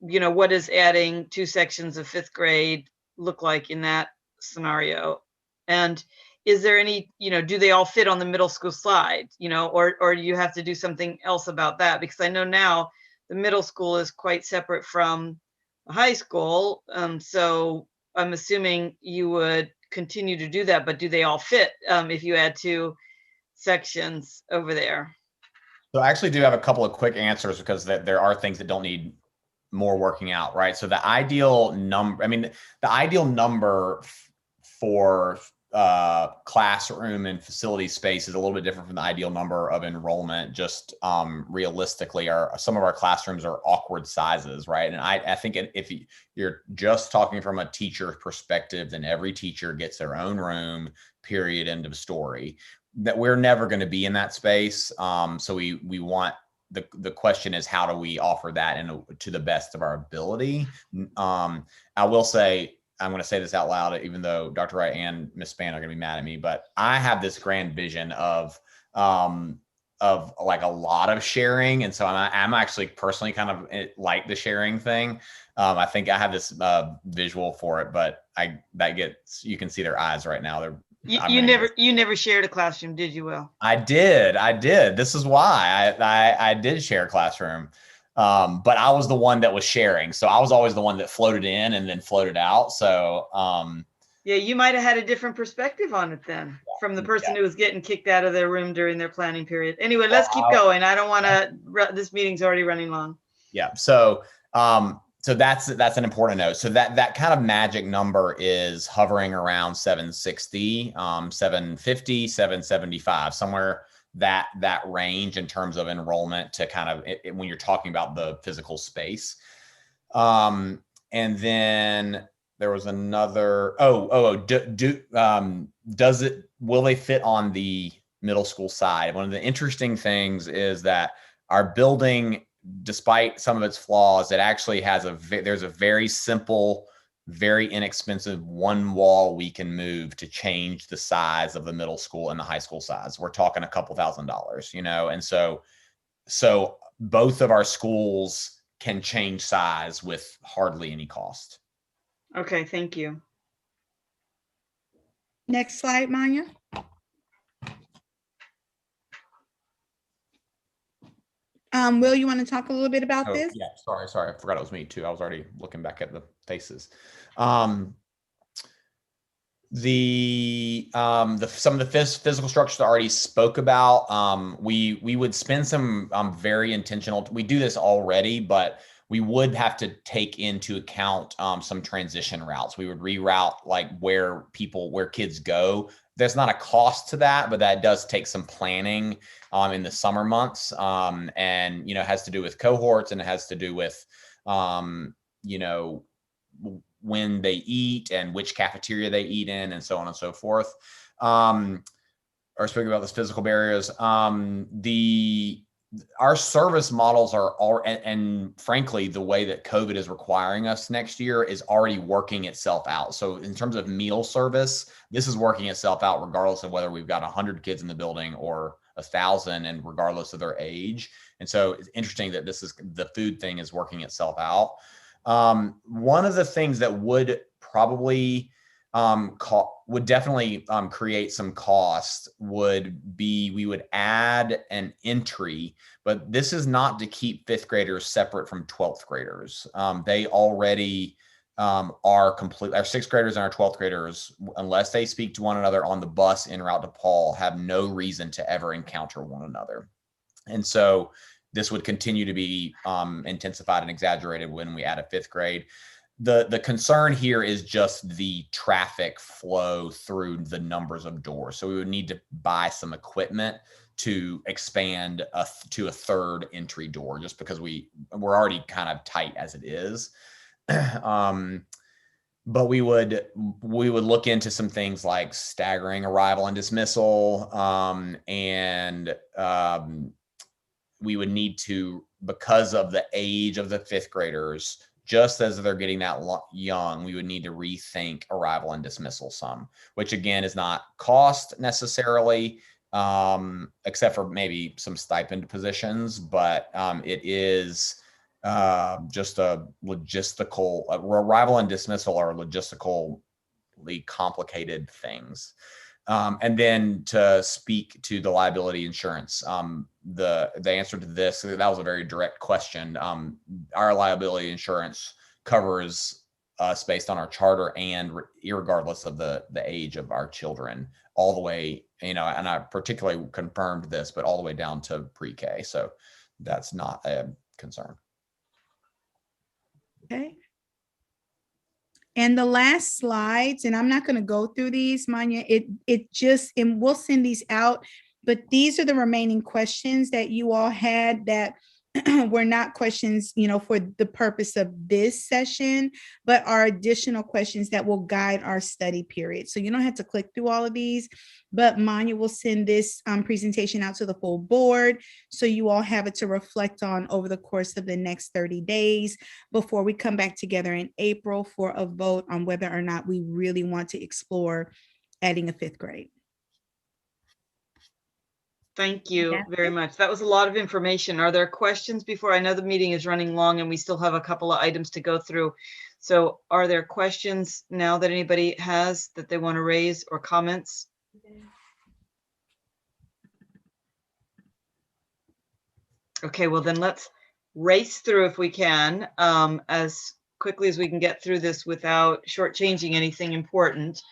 what does adding 2 sections of 5th grade look like in that scenario? And is there any, do they all fit on the middle school slide, or do you have to do something else about that? Because I know now the middle school is quite separate from the high school. So I'm assuming you would continue to do that, but do they all fit if you add 2 sections over there? So I actually do have a couple of quick answers, because there are things that don't need more working out, right? So the ideal number for classroom and facility space is a little bit different from the ideal number of enrollment. Just realistically, some of our classrooms are awkward sizes, right? And I think if you're just talking from a teacher perspective, then every teacher gets their own room, period, end of story. That we're never going to be in that space. So we want, the question is, how do we offer that to the best of our ability? I will say, I'm going to say this out loud, even though Dr. Wright and Ms. Spann are going to be mad at me, but I have this grand vision of like a lot of sharing. And so I'm actually personally kind of like the sharing thing. I think I have this visual for it, but you can see their eyes right now. You never shared a classroom, did you, Will? I did. This is why I did share a classroom. But I was the one that was sharing. So I was always the one that floated in and then floated out. So yeah, you might have had a different perspective on it then from the person who was getting kicked out of their room during their planning period. Anyway, let's keep going. I don't want to, this meeting's already running long. Yeah. So that's an important note. So that kind of magic number is hovering around 760, 750, 775, somewhere that range in terms of enrollment to kind of when you're talking about the physical space. And then there was another, will they fit on the middle school side? One of the interesting things is that our building, despite some of its flaws, it actually has there's a very simple, very inexpensive one wall we can move to change the size of the middle school and the high school size. We're talking a couple $1,000s, and so both of our schools can change size with hardly any cost. Okay, thank you. Next slide, Maya. Will, you want to talk a little bit about Oh, this? yeah, sorry. I forgot it was me too. I was already looking back at the faces. Um, some of the physical structures I already spoke about. We would spend some very intentional. We do this already, but we would have to take into account some transition routes. We would reroute like where kids go. There's not a cost to that, but that does take some planning in the summer months, and it has to do with cohorts, and it has to do with when they eat and which cafeteria they eat in, and so on and so forth. Or speaking about those physical barriers, our service models are all, and frankly, the way that COVID is requiring us next year is already working itself out. So in terms of meal service, this is working itself out regardless of whether we've got 100 kids in the building or 1,000, and regardless of their age. And so it's interesting that the food thing is working itself out. One of the things that would probably definitely create some cost would be, we would add an entry, but this is not to keep 5th graders separate from 12th graders. They already are complete. Our 6th graders and our 12th graders, unless they speak to one another on the bus en route to Paul, have no reason to ever encounter one another. And so this would continue to be intensified and exaggerated when we add a 5th grade. The concern here is just the traffic flow through the numbers of doors. So we would need to buy some equipment to expand to a 3rd entry door, just because we're already kind of tight as it is. But we would look into some things like staggering arrival and dismissal, and we would need to, because of the age of the 5th graders, just as they're getting that young, we would need to rethink arrival and dismissal some, which again is not cost necessarily, except for maybe some stipend positions, but it is just a logistical, arrival and dismissal are logistically complicated things. And then to speak to the liability insurance, the answer to this, that was a very direct question. Our liability insurance covers us based on our charter, and irregardless of the age of our children, all the way, and I particularly confirmed this, but all the way down to pre-K. So that's not a concern. Okay. And the last slides, and I'm not going to go through these, Manya, and we'll send these out, but these are the remaining questions that you all had that were not questions, for the purpose of this session, but are additional questions that will guide our study period. So you don't have to click through all of these, but Manya will send this presentation out to the full board, so you all have it to reflect on over the course of the next 30 days before we come back together in April for a vote on whether or not we really want to explore adding a 5th grade. Thank you very much. That was a lot of information. Are there questions before? I know the meeting is running long and we still have a couple of items to go through. So are there questions now that anybody has that they want to raise, or comments? Okay, well then let's race through, if we can, as quickly as we can get through this without shortchanging anything important.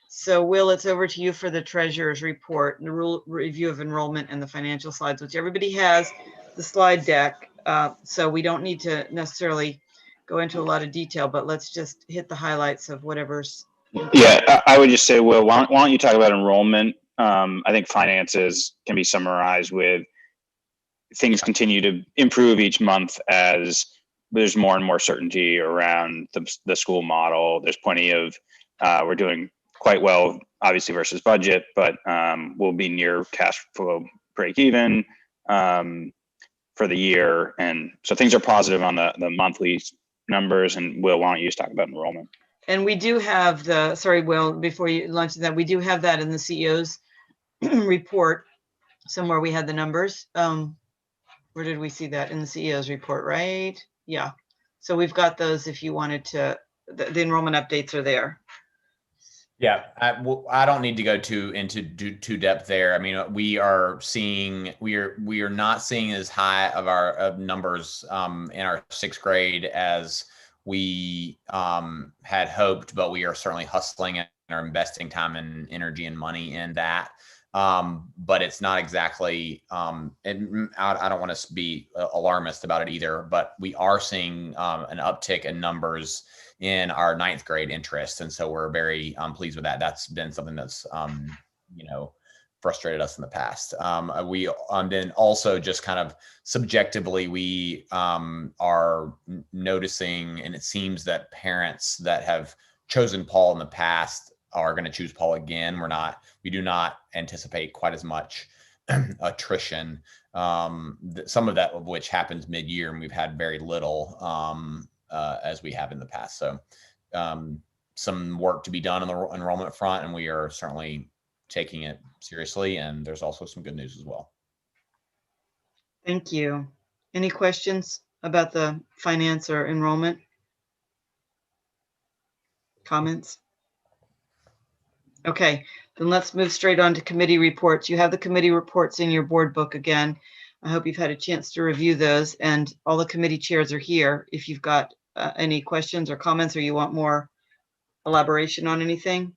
So Will, it's over to you for the treasurer's report, the review of enrollment, and the financial slides, which everybody has the slide deck. So we don't need to necessarily go into a lot of detail, but let's just hit the highlights of whatever's. Yeah, I would just say, Will, why don't you talk about enrollment? I think finances can be summarized with things continue to improve each month as there's more and more certainty around the school model. There's plenty of, we're doing quite well, obviously, versus budget, but we'll be near cash flow break even for the year. And so things are positive on the monthly numbers. And Will, why don't you just talk about enrollment? And we do have sorry, Will, before you launch that, we do have that in the CEO's report somewhere. We had the numbers. Where did we see that? In the CEO's report, right? Yeah. So we've got those if you wanted to, the enrollment updates are there. Yeah, I don't need to go into depth there. I mean, we are not seeing as high of numbers in our 6th grade as we had hoped, but we are certainly hustling and are investing time and energy and money in that. But it's not exactly, and I don't want to be alarmist about it either, but we are seeing an uptick in numbers in our 9th grade interest. And so we're very pleased with that. That's been something that's, frustrated us in the past. We then also just kind of subjectively, we are noticing, and it seems that parents that have chosen Paul in the past are going to choose Paul again. We do not anticipate quite as much attrition. Some of that of which happens mid-year, and we've had very little as we have in the past. So some work to be done on the enrollment front, and we are certainly taking it seriously. And there's also some good news as well. Thank you. Any questions about the finance or enrollment? Comments? Okay, then let's move straight on to committee reports. You have the committee reports in your board book again. I hope you've had a chance to review those, and all the committee chairs are here. If you've got any questions or comments, or you want more elaboration on anything.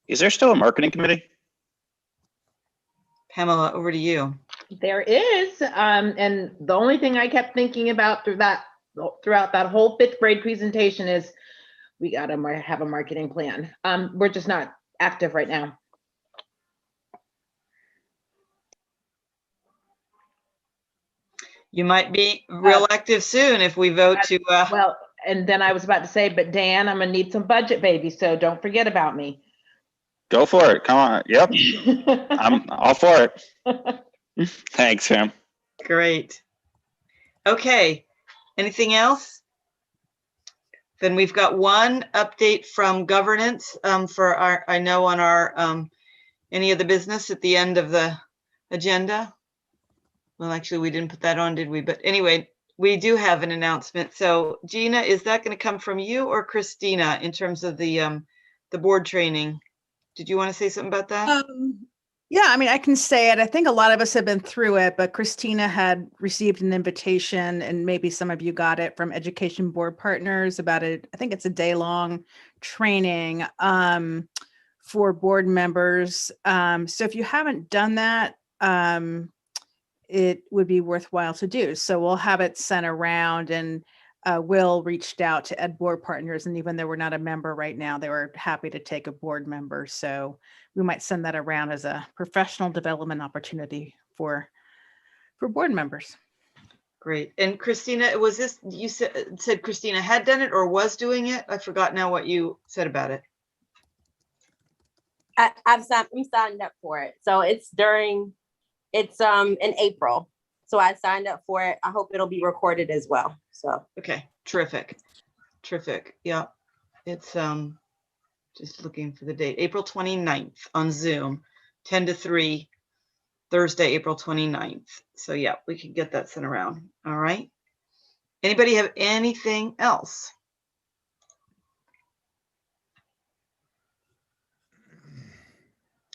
Is there still a marketing committee? Pamela, over to you. There is, and the only thing I kept thinking about throughout that whole 5th grade presentation is we gotta have a marketing plan. We're just not active right now. You might be real active soon if we vote to. Well, and then I was about to say, but Dan, I'm gonna need some budget, baby, so don't forget about me. Go for it. Come on. Yep. I'm all for it. Thanks, Sam. Great. Okay. Anything else? Then we've got one update from governance for our, I know on our, any of the business at the end of the agenda. Well, actually, we didn't put that on, did we? But anyway, we do have an announcement. So Gina, is that going to come from you or Christina in terms of the board training? Did you want to say something about that? Yeah, I mean, I can say it. I think a lot of us have been through it, but Christina had received an invitation, and maybe some of you got it from Education Board Partners about it. I think it's a day-long training for board members. So if you haven't done that, it would be worthwhile to do. So we'll have it sent around, and Will reached out to Ed Board Partners, and even though we're not a member right now, they were happy to take a board member. So we might send that around as a professional development opportunity for board members. Great. And Christina, was this, you said Christina had done it or was doing it? I forgot now what you said about it. I'm signed up for it. So it's in April. So I signed up for it. I hope it'll be recorded as well. So okay, terrific. Yeah, it's just looking for the date, April 29th on Zoom, 10 to 3, Thursday, April 29th. So yeah, we can get that sent around. All right. Anybody have anything else?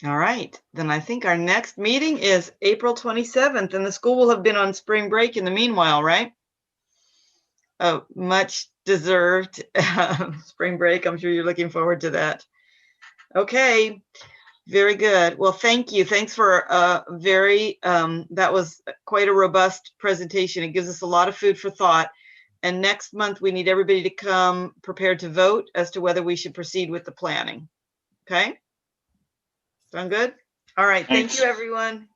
All right, then I think our next meeting is April 27th, and the school will have been on spring break in the meanwhile, right? Oh, much deserved spring break. I'm sure you're looking forward to that. Okay, very good. Well, thank you. Thanks for that was quite a robust presentation. It gives us a lot of food for thought. And next month, we need everybody to come prepared to vote as to whether we should proceed with the planning. Okay? Sound good? All right. Thank you, everyone.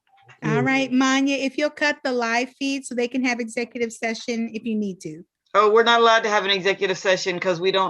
All right, Manya, if you'll cut the live feed so they can have executive session if you need to. Oh, we're not allowed to have an executive session because we don't